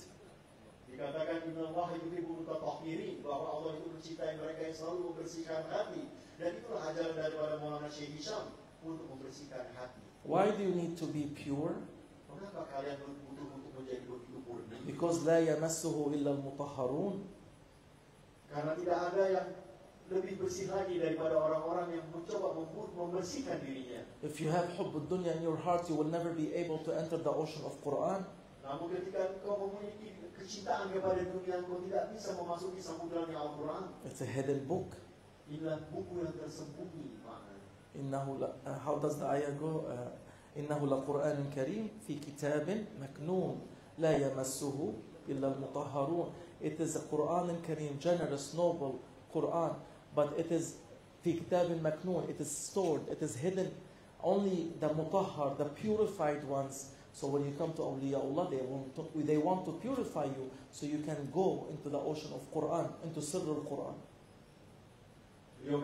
Dikatakan Inna Allah yuhibbul mutatahhirin, bahwa Allah itu mencintai mereka yang selalu membersihkan hati. Dan itulah ajaran daripada Maulana Sheikh Hisham untuk membersihkan hati. Why do you need to be pure? Mengapa kalian butuh untuk menjadi begitu murni? Because la yamassuhu illa al-mutahharun. Karena tidak ada yang lebih bersih lagi daripada orang-orang yang mencoba membersihkan dirinya. If you have hubb dunya in your heart, you will never be able to enter the ocean of Quran. Namun ketika engkau memiliki kecintaan kepada dunia, engkau tidak bisa memasuki samudra Al-Quran. It's a hidden book. Inilah buku yang tersembunyi maknanya. How does the ayah go? إنه لقرآن كريم في كتاب مكنون لا يمسه إلا المطهرون. It is a Quran Kareem, generous, noble Quran, but it is في كتاب مكنون. It is stored, it is hidden. Only the mutahhar, the purified ones. So when you come to awliyaullah, they want to purify you, so you can go into the ocean of Quran, into Sirr al-Quran. Beliau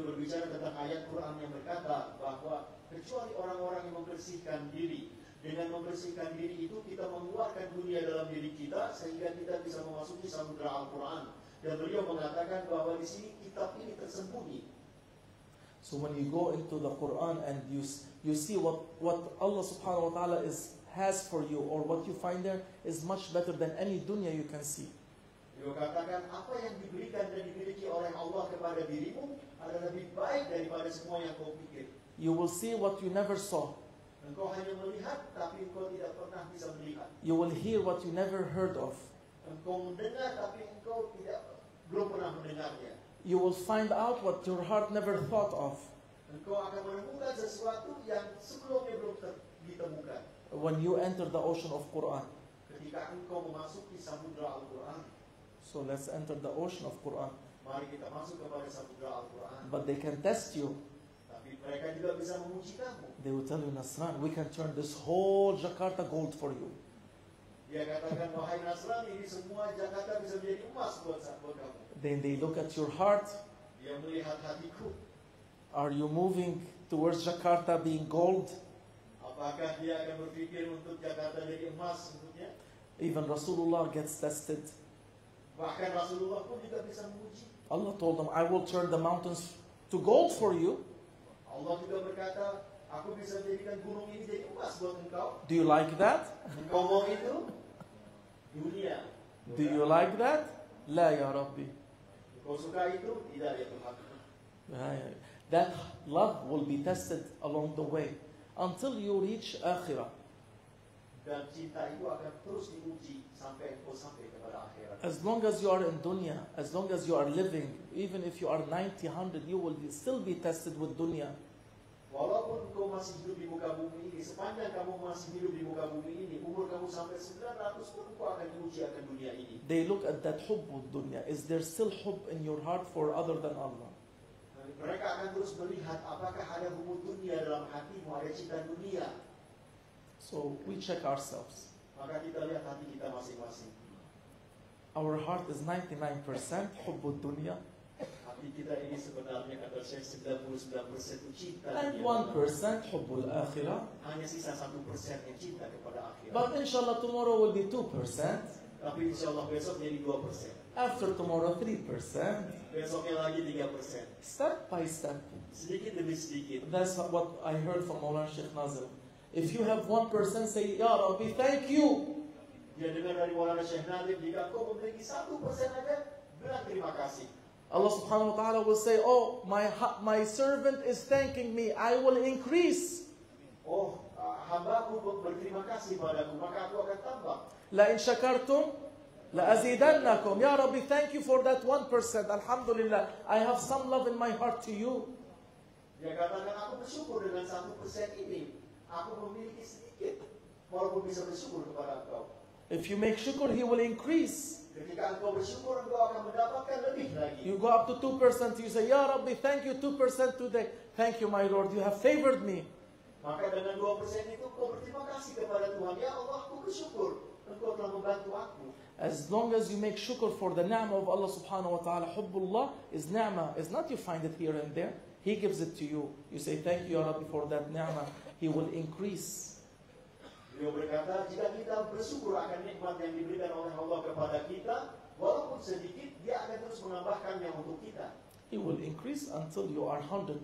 berbicara tentang ayat Quran yang berkata bahwa kecuali orang-orang yang membersihkan diri. Dengan membersihkan diri itu kita mengeluarkan dunia dalam diri kita sehingga kita bisa memasuki samudera Al-Quran. Dan beliau mengatakan bahwa di sini kitab ini tersembunyi. So when you go into the Quran and you see what Allah subhanahu wa ta'ala has for you, or what you find there is much better than any dunya you can see. Beliau katakan apa yang diberikan dan dimiliki oleh Allah kepada dirimu adalah lebih baik daripada semua yang kau pikir. You will see what you never saw. Engkau hanya melihat, tapi engkau tidak pernah bisa melihat. You will hear what you never heard of. Engkau mendengar, tapi engkau belum pernah mendengarnya. You will find out what your heart never thought of. Engkau akan menemukan sesuatu yang sebelumnya belum ditemukan. When you enter the ocean of Quran. Ketika engkau memasuki samudera Al-Quran. So let's enter the ocean of Quran. Mari kita masuk kepada samudera Al-Quran. But they can test you. Mereka juga bisa menguji kamu. They will tell you, Nasran, we can turn this whole Jakarta gold for you. Dia katakan, wahai Nasran, ini semua Jakarta bisa menjadi emas buat kamu. Then they look at your heart. Dia melihat hatiku. Are you moving towards Jakarta being gold? Apakah dia akan berpikir untuk Jakarta jadi emas untuknya? Even Rasulullah gets tested. Bahkan Rasulullah pun juga bisa menguji. Allah told them, I will turn the mountains to gold for you. Allah juga berkata, aku bisa menjadikan gunung ini jadi emas buat engkau. Do you like that? Engkau mau itu? Dunia. Do you like that? La ya Rabbi. Engkau suka itu? Tidak ya Tuhan. That love will be tested along the way until you reach akhirah. Dan cinta itu akan terus diuji sampai engkau sampai kepada akhirat. As long as you are in dunya, as long as you are living, even if you are 90, 100, you will still be tested with dunya. Walaupun engkau masih hidup di muka bumi ini, sepanjang kamu masih hidup di muka bumi ini, umur kamu sampai 900 pun engkau akan diuji akan dunia ini. They look at that hubb dunya. Is there still hubb in your heart for other than Allah? Mereka akan terus melihat apakah ada hubbud dunia dalam hatimu, ada cinta dunia. So we check ourselves. Maka kita lihat hati kita masing-masing. Our heart is 99% hubbud dunya. Hati kita ini sebenarnya adalah 99% cinta And dunia. 1% hubbul akhirah. Hanya sisa 1% yang cinta kepada akhirat. But inshallah tomorrow will be 2%. Tapi insyaAllah besok jadi 2%. After tomorrow 3%. Besoknya lagi 3%. Step by step. Sedikit demi sedikit. That's what I heard from Maulana Sheikh Nazir. If you have 1%, say, Ya Rabbi, thank you. Dia dengar dari Maulana Syekh Nadim, jika kau memiliki 1% aja, bilang terima kasih. Allah subhanahu wa ta'ala will say, oh, my servant is thanking me. I will increase. Oh, hambaku berterima kasih padaku, maka aku akan tambah. La in shakartum, la azidannakum. Ya Rabbi, thank you for that 1%. Alhamdulillah, I have some love in my heart to you. Dia katakan, aku bersyukur dengan 1% ini. Aku memiliki sedikit, walaupun bisa bersyukur kepada engkau. If you make shukr, He will increase. Ketika engkau bersyukur, engkau akan mendapatkan lebih lagi. You go up to 2%, you say, Ya Rabbi, thank you 2% today. Thank you, my Lord, you have favored me. Maka dengan 2% itu, kau berterima kasih kepada Tuhan. Ya Allah, aku bersyukur. Engkau telah membantu aku. As long as you make shukr for the ni'mah of Allah subhanahu wa ta'ala, hubbullah is ni'mah. It's not you find it here and there. He gives it to you. You say, thank you, Ya Rabbi, for that ni'mah. He will increase. Beliau berkata, jika kita bersyukur akan nikmat yang diberikan oleh Allah kepada kita, walaupun sedikit, dia akan terus menambahkannya untuk kita. He will increase until you are 100%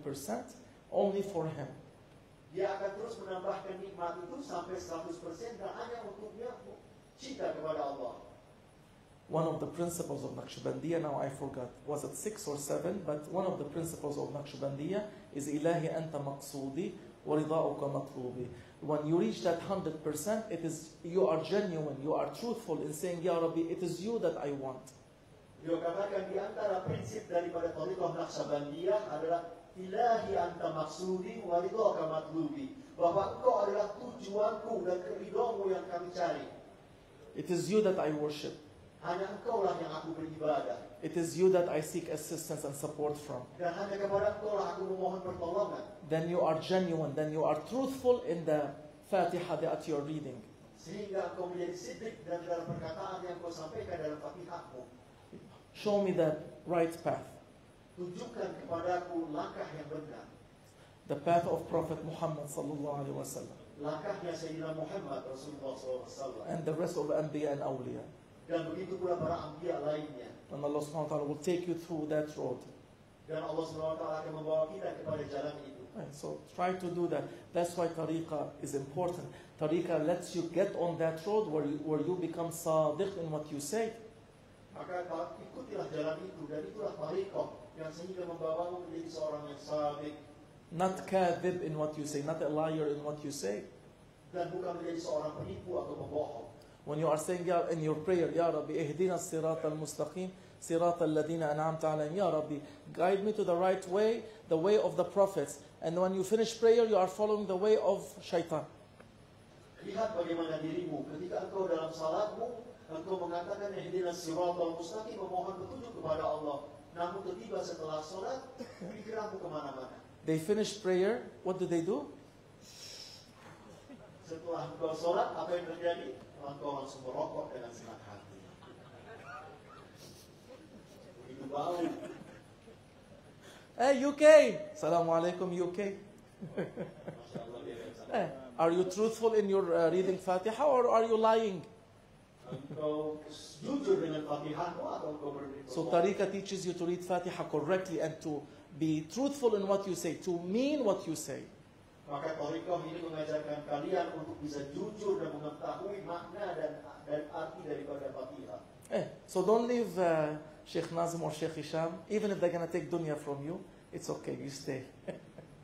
only for Him. Dia akan terus menambahkan nikmat itu sampai 100% dan hanya untuknya cinta kepada Allah. One of the principles of Naqshbandiyya, now I forgot, was it 6 or 7, but one of the principles of Naqshbandiyya is Ilahi anta maqsoodi wa rida'uka matlubi. When you reach that 100%, it is you are genuine, you are truthful in saying, Ya Rabbi, it is you that I want. Beliau katakan di antara prinsip daripada Thariqah Naqshbandiyah adalah Ilahi anta maqsoodi wa rida'uka matlubi. Bahwa engkau adalah tujuanku dan keridhaanmu yang kami cari. It is you that I worship. Hanya engkaulah yang aku beribadah. It is you that I seek assistance and support from. Dan hanya kepada engkaulah aku memohon pertolongan. Then you are genuine, then you are truthful in the Fatiha that you are reading. Sehingga engkau menjadi siddiq dan dalam perkataan yang kau sampaikan dalam Fatihahmu. Show me the right path. Tunjukkan kepadaku langkah yang benar. The path of Prophet Muhammad sallallahu alaihi wasallam. langkahnya Sayyidina Muhammad Rasulullah SAW. and the rest of Anbiya and Awliya. Dan begitu pula para anbiya lainnya. And Allah subhanahu wa ta'ala will take you through that road. Dan Allah SWT akan membawa kita kepada jalan itu. Right, so try to do that. That's why tariqah is important. Tariqah lets you get on that road where you become sadiq in what you say. Maka ikutilah jalan itu dan itulah tariqah yang sehingga membawamu menjadi seorang yang sadiq. Not kadhib in what you say, not a liar in what you say. Dan bukan menjadi seorang penipu atau pembohong. When you are saying in your prayer, Ya Rabbi, ihdina as-sirata al-mustaqim, sirata alladhina an'amta alayhim, Ya Rabbi, guide me to the right way, the way of the prophets. And when you finish prayer, you are following the way of shaitan. Lihat bagaimana dirimu ketika engkau dalam salatmu, engkau mengatakan ihdina as-siratal mustaqim, memohon petunjuk kepada Allah. Namun tiba setelah salat, pikiranmu kemana-mana. They finish prayer, what do? Setelah engkau sholat, apa yang terjadi? Engkau langsung merokok dengan senang hati. Begitu bau. Hey, UK! Assalamualaikum, UK. Masya Allah, dia akan sana. Hey, are you truthful in your reading Fatiha or are you lying? Engkau jujur dengan Fatihahmu atau engkau berbohong? So Tariqah teaches you to read Fatiha correctly and to be truthful in what you say, to mean what you say. Maka Tariqah ini mengajarkan kalian untuk bisa jujur dan mengetahui makna dan arti daripada Fatihah. So don't leave Sheikh Nazim or Sheikh Hisham, even if they're going to take dunya from you, it's okay, you stay.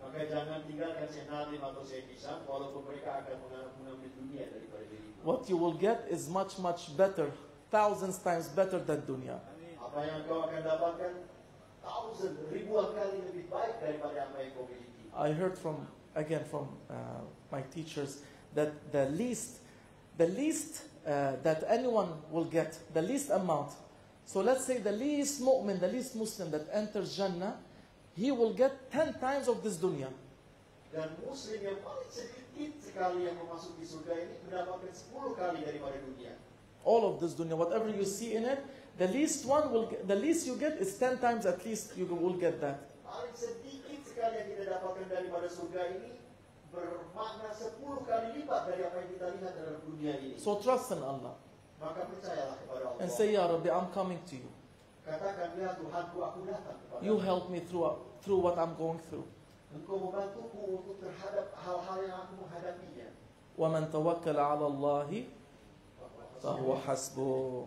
Maka jangan tinggalkan Syekh Nazim atau Syekh Hisham walaupun mereka akan mengambil dunia daripada dirimu. What you will get is much, much better, thousands times better than dunya. Apa yang kau akan dapatkan ribuan kali lebih baik daripada apa yang kau miliki. I heard from my teachers that the least that anyone will get, the least amount. So let's say the least mu'min, the least Muslim that enters Jannah, he will get 10 times of this dunya. Dan Muslim yang paling sedikit sekali yang memasuki surga ini mendapatkan 10 kali daripada dunia. All of this dunya, whatever you see in it, the least you get is 10 times at least you will get that. Paling sedikit sekali yang kita dapatkan daripada surga ini bermakna 10 kali lipat dari apa yang kita lihat dalam dunia ini. So trust in Allah Maka percayalah kepada Allah. and say, Ya Rabbi, I'm coming to you. Katakan, ya Tuhanku, aku datang kepada You help me through what I'm going through. Engkau membantuku untuk terhadap hal-hal yang aku menghadapinya. وَمَنْ تَوَكَّلَ عَلَى اللَّهِ فَهُوَ حَسْبُهُ.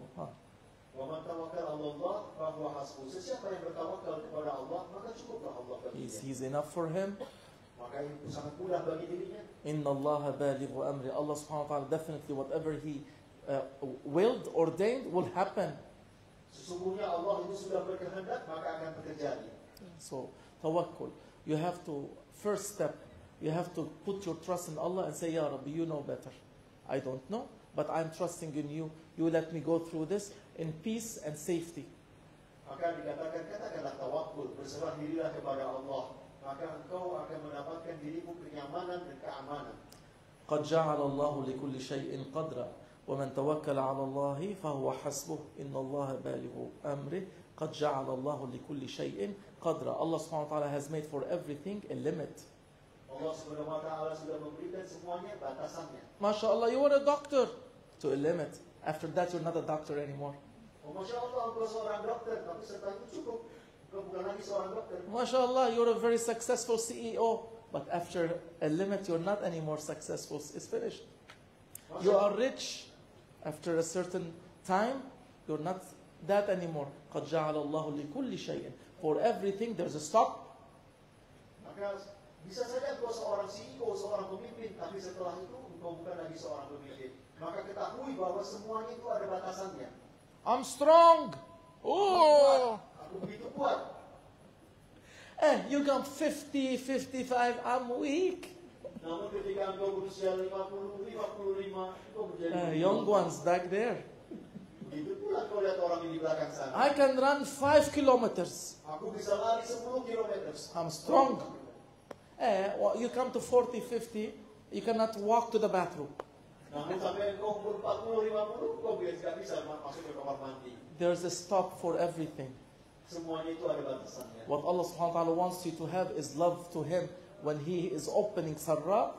Wa man tawakkal 'ala Allah fa huwa hasbuh. Sesiapa yang bertawakal kepada Allah, maka cukuplah Allah baginya. He's enough for him. Maka itu sangat mudah bagi dirinya. Inna Allah balighu amri. Allah subhanahu wa ta'ala definitely whatever He willed, ordained will happen. Sesungguhnya Allah itu sudah berkehendak, maka akan terjadi. So tawakkul. You have to, first step, you have to put your trust in Allah and say, Ya Rabbi, you know better. I don't know, but I'm trusting in you. You let me go through this in peace and safety. Maka katakanlah tawakkul, berserah dirilah kepada Allah. Maka engkau akan mendapatkan dirimu kenyamanan dan keamanan. قد جعل الله لكل شيء قدرا ومن توكل على الله فهو حسبه إن الله بالغ أمره قد جعل الله لكل شيء قدرا. Allah subhanahu wa ta'ala has made for everything a limit. Allah subhanahu wa ta'ala sudah memberikan semuanya batasannya. MashaAllah, you are a doctor to a limit. After that, you're not a doctor anymore. Oh, Masya Allah, engkau seorang dokter, tapi setelah itu cukup. Engkau bukan lagi seorang dokter. MashaAllah, you're a very successful CEO. But after a limit, you're not anymore successful. It's finished. You are rich. After a certain time, you're not that anymore. قَدْ جَعَلَ اللَّهُ لِكُلِّ شَيْءٍ. For everything, there's a stop. Maka bisa saja engkau seorang CEO, seorang pemimpin, tapi setelah itu engkau bukan lagi seorang pemimpin. Maka ketahui bahwa semuanya itu ada batasannya. I'm strong. Oh. Aku begitu kuat. You come 50, 55, I'm weak. Namun ketika engkau berusia 50, 55, engkau menjadi Young ones back there. begitu pula kau lihat orang di belakang sana. I can run 5 kilometers. Aku bisa lari 10 kilometer. I'm strong. You come to 40, 50, you cannot walk to the bathroom. Namun sampai engkau umur 40, 50, engkau tidak bisa masuk ke kamar mandi. There's a stop for everything. Semuanya itu ada batasannya. What Allah subhanahu wa ta'ala wants you to have is love to Him when He is opening sarra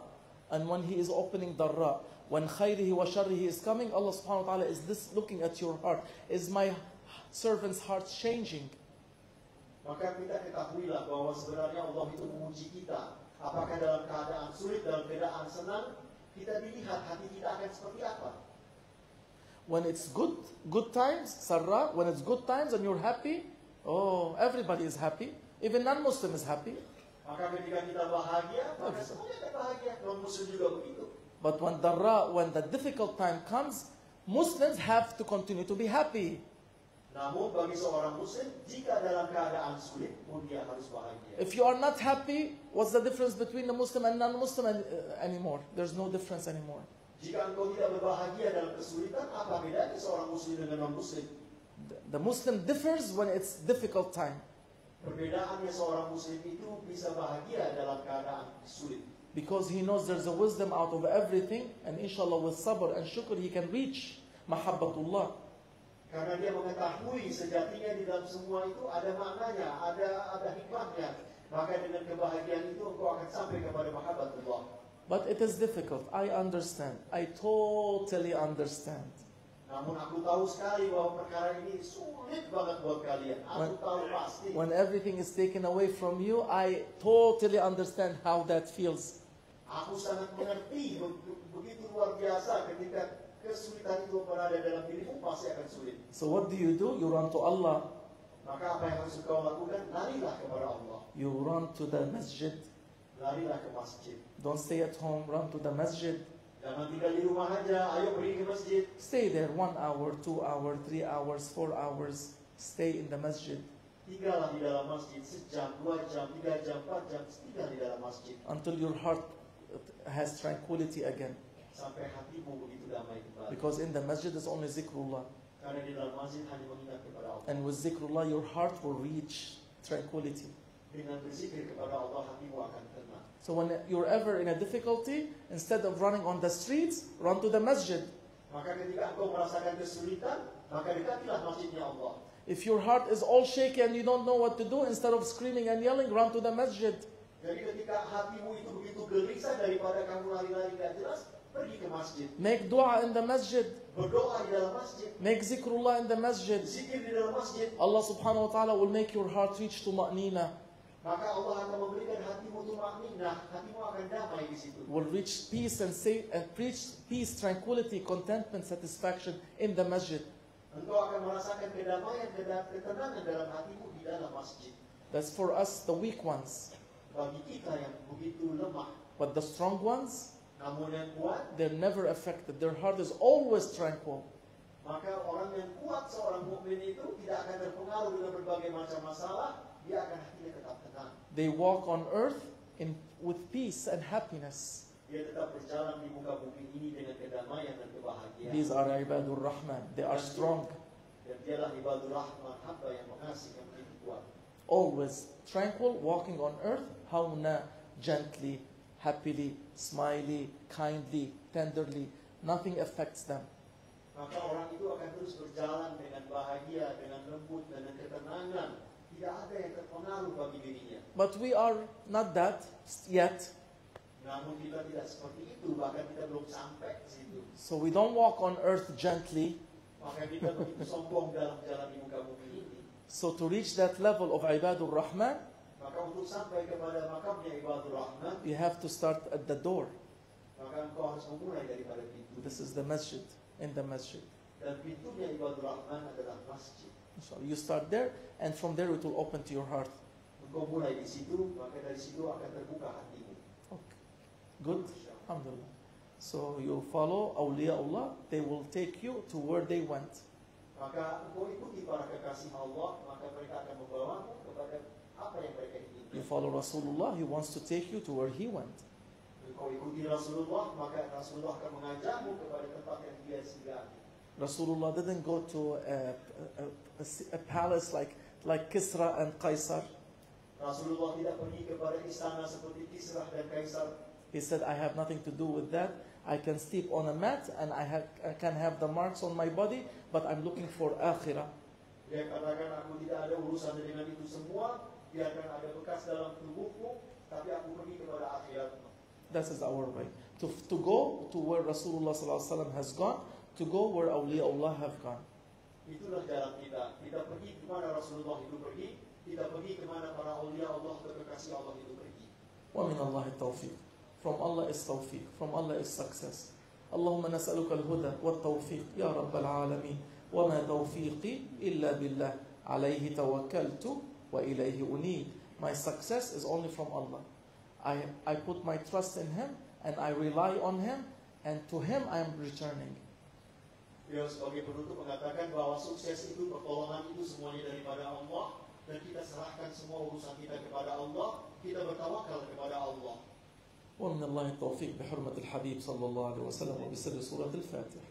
And when he is opening darra, when khayrihi wa sharrihi is coming, Allah subhanahu wa ta'ala is this looking at your heart. Is my servant's heart changing? Maka kita ketahuilah bahwa sebenarnya Allah itu menguji kita. Apakah dalam keadaan sulit, dalam keadaan senang, kita dilihat hati kita akan seperti apa. When it's good times, sarra, when it's good times and you're happy, oh, everybody is happy. Even non-Muslim is happy. Maka ketika kita bahagia, maka semuanya akan bahagia. Non-Muslim juga begitu. But when the difficult time comes, Muslims have to continue to be happy. Namun bagi seorang Muslim, jika dalam keadaan sulit, pun dia harus bahagia. If you are not happy, what's the difference between the Muslim and non-Muslim anymore? There's no difference anymore. Jika engkau tidak berbahagia dalam kesulitan, apa bedanya seorang Muslim dengan non-Muslim? The Muslim differs when it's difficult time. Perbedaannya seorang Muslim itu bisa bahagia dalam keadaan sulit. Because he knows there's a wisdom out of everything, and inshallah with sabr and shukr he can reach mahabbatullah. Karena dia mengetahui sejatinya di dalam semua itu ada maknanya, ada hikmahnya. Maka dengan kebahagiaan itu engkau akan sampai kepada mahabbatullah. But it is difficult. I understand. I totally understand. Namun aku tahu sekali bahwa perkara ini sulit banget buat kalian. Aku tahu pasti. When everything is taken away from you, I totally understand how that feels. Aku sangat mengerti begitu luar biasa ketika kesulitan itu berada dalam dirimu, pasti akan sulit. So what do? You run to Allah. Maka apa yang harus kau lakukan? Larilah kepada Allah. You run to the masjid. Larilah ke masjid. Don't stay at home. Run to the masjid. Jangan tinggal di rumah aja. Ayo pergi ke masjid. Stay there 1 hour, 2 hours, 3 hours, 4 hours. Stay in the masjid. Tinggallah di dalam masjid sejam, 2 jam, 3 jam, 4 jam. Tinggal di dalam masjid until your heart has tranquility again. sampai hatimu begitu damai kembali. Because in the masjid is only zikrullah. Karena di dalam masjid hanya mengingat kepada Allah. And with zikrullah your heart will reach tranquility. Dengan berzikir kepada Allah, hatimu akan tenang. So when you're ever in a difficulty, instead of running on the streets, run to the masjid. Maka ketika engkau merasakan kesulitan, maka dekatilah masjidnya Allah. If your heart is all shaky and you don't know what to do, instead of screaming and yelling, run to the masjid. Jadi ketika hatimu itu begitu gelisah daripada kamu lari-lari gak jelas, pergi ke masjid. Make dua in the masjid. Berdoa di dalam masjid. Make zikrullah in the masjid. Zikir di dalam masjid. Allah subhanahu wa ta'ala will make your heart reach to ma'nina. Maka Allah akan memberikan hatimu tumakninah, hatimu akan damai di situ. Will reach peace and preach peace, tranquility, contentment, satisfaction in the masjid. Engkau akan merasakan kedamaian, ketenangan dalam hatimu di dalam masjid. That's for us, the weak ones. Bagi kita yang begitu lemah, But the strong ones, namun yang kuat, they're never affected. Their heart is always tranquil. maka orang yang kuat, seorang mukmin itu tidak akan terpengaruh dengan berbagai macam masalah. Dia akan hatinya tetap tenang. They walk on earth with peace and happiness. Dia tetap berjalan di muka bumi ini dengan kedamaian dan kebahagiaan. These are ibadur rahman. They are strong. Dan dialah ibadur rahman, hamba yang mengasihi, yang begitu kuat. Always tranquil, walking on earth. Hawna, gently, happily, smiley, kindly, tenderly. Nothing affects them. Maka orang itu akan terus berjalan dengan bahagia, dengan lembut, dengan ketenangan. Tidak ada yang terpengaruh bagi dirinya. But we are not that yet. Namun kita tidak seperti itu, bahkan kita belum sampai ke situ. So we don't walk on earth gently. Maka kita begitu sombong dalam jalan di muka bumi ini. So to reach that level of ibadur rahman, Maka untuk sampai kepada makamnya ibadur rahman, you have to start at the door. maka engkau harus memulai daripada pintu. This is the masjid, in the masjid. Dan pintunya ibadur rahman adalah masjid. So you start there, and from there it will open to your heart. Engkau mulai di situ, maka dari situ akan terbuka hatimu. Okay. Good? Alhamdulillah. So you follow awliya Allah, they will take you to where they went. Maka engkau ikuti para kekasih Allah, maka mereka akan membawamu kepada apa yang mereka inginkan. You follow Rasulullah, he wants to take you to where he went. Engkau ikuti Rasulullah, maka Rasulullah akan mengajakmu kepada tempat yang dia singgahi. Rasulullah didn't go to a palace like Kisra and Qaisar. Rasulullah tidak pergi kepada istana seperti Kisrah dan Kaisar. He said, I have nothing to do with that. I can sleep on a mat and I can have the marks on my body, but I'm looking for akhirah. Dia katakan, aku tidak ada urusan dengan itu semua. Biarkan ada bekas dalam tubuhku, tapi aku pergi kepada akhirat. That is our way. to go to where Rasulullah sallallahu alaihi wasallam has gone, to go where awliyaullah have gone. Itulah jalan kita. Kita pergi ke mana Rasulullah itu pergi, kita pergi ke mana para awliya Allah atau kekasih Allah itu pergi. ومن الله التوفيق. From Allah is tawfiq. From Allah is success. اللهم نسألك الهدى والتوفيق يا رب العالمين وما توفيقي إلا بالله عليه توكلت وإليه أنيب. My success is only from Allah. I put my trust in Him and I rely on Him, and to Him I am returning. Beliau sebagai penutup mengatakan bahwa sukses itu, pertolongan itu semuanya daripada Allah, dan kita serahkan semua urusan kita kepada Allah, kita bertawakal kepada Allah. ومن الله التوفيق بحرمة الحبيب صلى الله عليه وسلم وبسر سورة الفاتحة.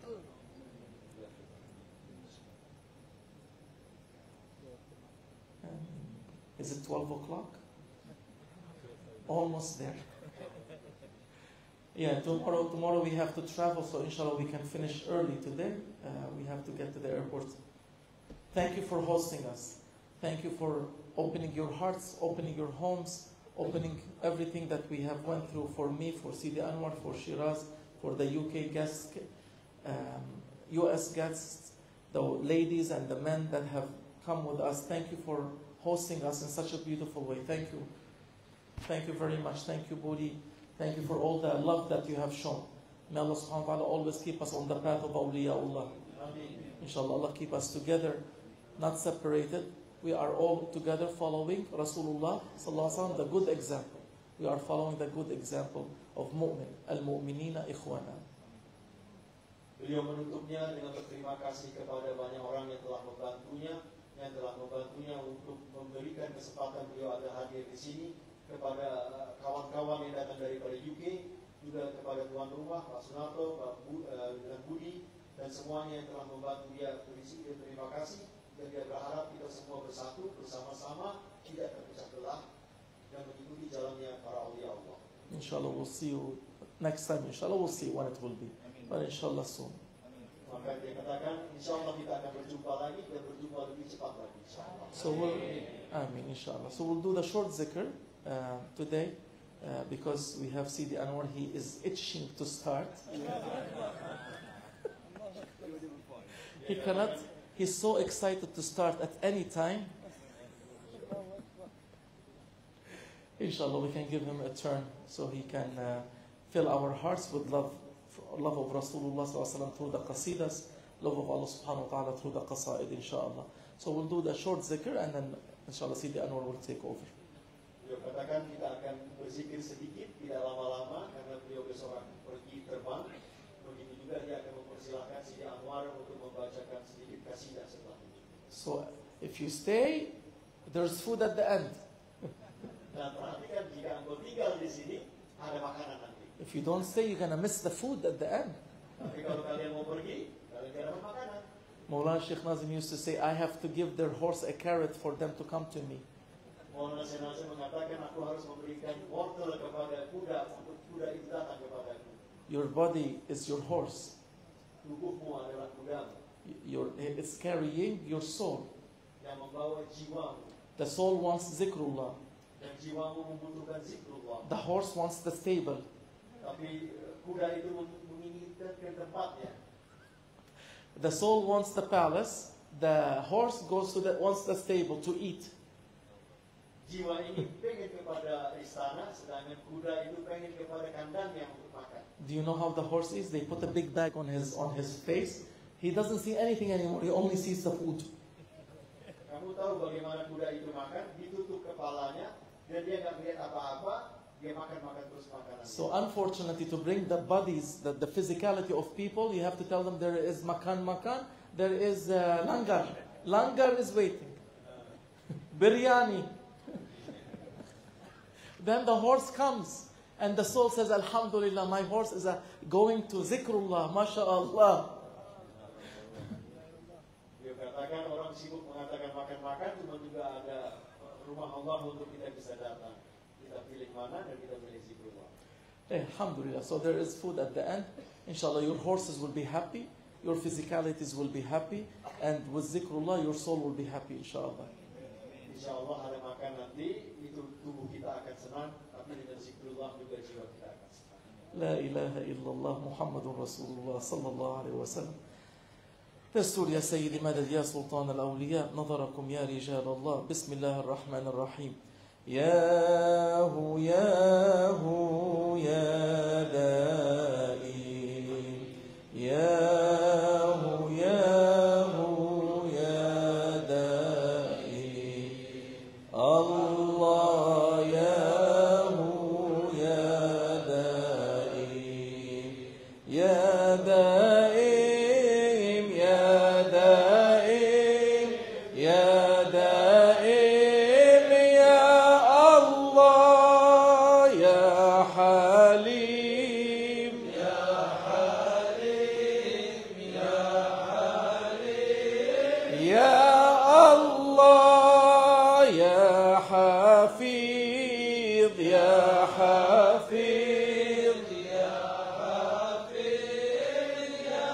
Is it 12 o'clock? Almost there. Yeah, tomorrow we have to travel, so inshallah we can finish early today. We have to get to the airport. Thank you for hosting us. Thank you for opening your hearts, opening your homes, opening everything that we have went through for me, for Sidi Anwar, for Shiraz, for the UK guests, US guests, the ladies and the men that have come with us. Thank you for hosting us in such a beautiful way. Thank you. Thank you very much. Thank you, Budi. Thank you for all the love that you have shown. May Allah subhanahu wa ta'ala always keep us on the path of awliyaullah. Inshallah, Allah keep us together, not separated. We are all together following Rasulullah sallallahu alaihi wasallam, the good example. We are following the good example of mu'min. Al-mu'minina ikhwana. Beliau menutupnya dengan berterima kasih kepada banyak orang yang telah membantunya untuk memberikan kesempatan beliau ada hadir di sini, kepada kawan-kawan yang datang daripada UK, juga kepada tuan rumah Pak Sunarto, dan Budi, dan semuanya yang telah membantu dia. Terima kasih. Dan dia berharap kita semua bersatu, bersama-sama, tidak terpecah belah, dan mengikuti jalannya para awliya Allah. Inshallah we'll see you next time. Inshallah we'll see when it will be. But inshallah soon. Maka dia katakan, insyaAllah kita akan berjumpa lagi, dan berjumpa lebih cepat lagi, insyaAllah. So inshallah. So we'll do the short zikr today, because we have Sidi Anwar. He is itching to start. He cannot. He's so excited to start at any time. Inshallah, we can give him a turn so he can fill our hearts with love of Rasulullah sallallahu alaihi wasallam through the qasidas, love of Allah subhanahu wa ta'ala through the qasaid, inshallah. So we'll do the short zikr, and then inshallah Sidi Anwar will take over. Beliau katakan kita akan berzikir sedikit, tidak lama-lama, karena beliau besok akan pergi terbang. Begitu juga dia akan mempersilahkan Sidi Anwar untuk membacakan sedikit kasidah setelah itu. So if you stay, there's food at the end. Dan perhatikan, jika Anda tinggal di sini, ada makanan nanti. If you don't stay, you're gonna miss the food at the end. Tapi kalau kalian mau pergi, kalian tidak dapat makanan. Maulana Sheikh Nazim used to say, I have to give their horse a carrot for them to come to me. Maulana Sheikh Nazim mengatakan, aku harus memberikan wortel kepada kuda, untuk kuda itu datang kepadaku. Your body is your horse. Tubuhmu adalah kudamu, It's carrying your soul. yang membawa jiwamu. The soul wants zikrullah. Dan jiwamu membutuhkan zikrullah. The horse wants the stable. Tapi kuda itu menginginkan tempatnya. The soul wants the palace. The horse wants the stable to eat. Jiwa ini pengen kepada istana, sedangkan kuda itu pengen kepada kandangnya untuk makan. Do you know how the horse is? They put a big bag on his face. He doesn't see anything anymore. He only sees the food. Kamu tahu bagaimana kuda itu makan? Ditutup kepalanya dan dia nggak melihat apa-apa. Dia makan terus makanan. So unfortunately, to bring the bodies, the physicality of people, you have to tell them there is makan, there is langar. Langar is waiting. Biryani. Then the horse comes and the soul says, Alhamdulillah, my horse is going to zikrullah, mashallah. Dia katakan orang sibuk mengatakan makan, cuma juga ada rumah Allah untuk kita bisa datang. Kita pilih mana dan kita pilih zikrullah. Alhamdulillah. So there is food at the end. Inshallah, your horses will be happy, your physicalities will be happy, and with zikrullah, your soul will be happy, inshallah. InsyaAllah ada makan nanti, itu tubuh kita akan senang, tapi dengan zikrullah juga jiwa kita akan senang. La ilaha illallah Muhammadun Rasulullah sallallahu alaihi wasallam. تستر يا سيدي مدد يا سلطان الأولياء نظركم يا رجال الله. بسم الله الرحمن الرحيم. يا هو يا هو يا دائم يا هو يا هو يا دائم الله يا هو يا دائم يا دائم يا دائم يا دائم يا الله يا حليم يا حليم يا حليم يا الله يا حفيظ يا حفيظ يا حفيظ يا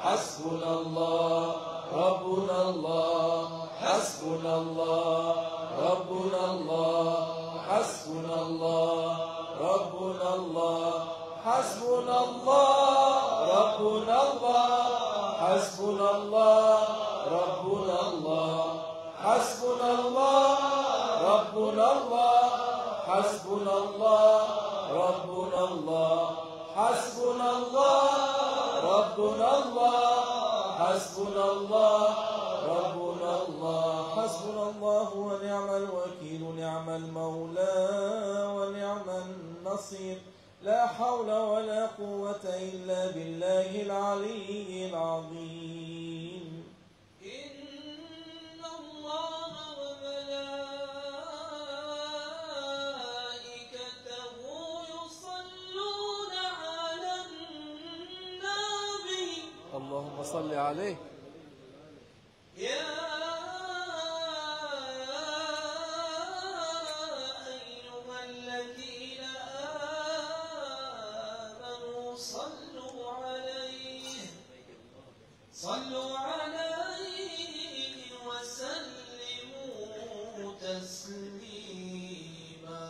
حسبنا الله ربنا الله حسبنا الله ربنا الله حسبنا الله ربنا الله حسبنا الله ربنا الله حسبنا الله ربنا الله حسبنا الله ربنا الله حسبنا الله ربنا الله حسبنا الله ربنا الله حسبنا الله ربنا الله حسبنا الله ونعم الوكيل نعم المولى ونعم النصير لا حول ولا قوة إلا بالله العلي العظيم إن الله وملائكته يصلون على النبي اللهم صل عليه يا أيها الذين آمنوا صلوا عليه وسلموا تسليما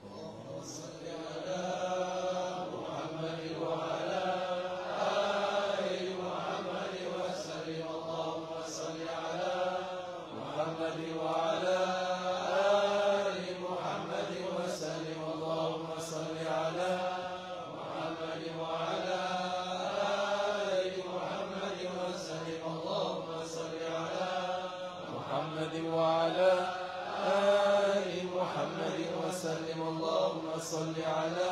اللهم صل على محمد وعلى آل محمد وسلم اللهم صل على محمد وعلى آل محمد وسلم اللهم صل على محمد وعلى آل محمد وسلم اللهم صل على محمد وعلى آل محمد وسلم اللهم صل على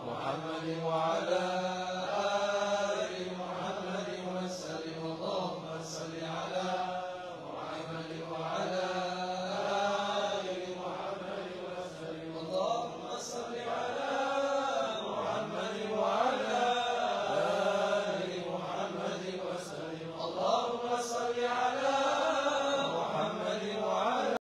محمد وعلى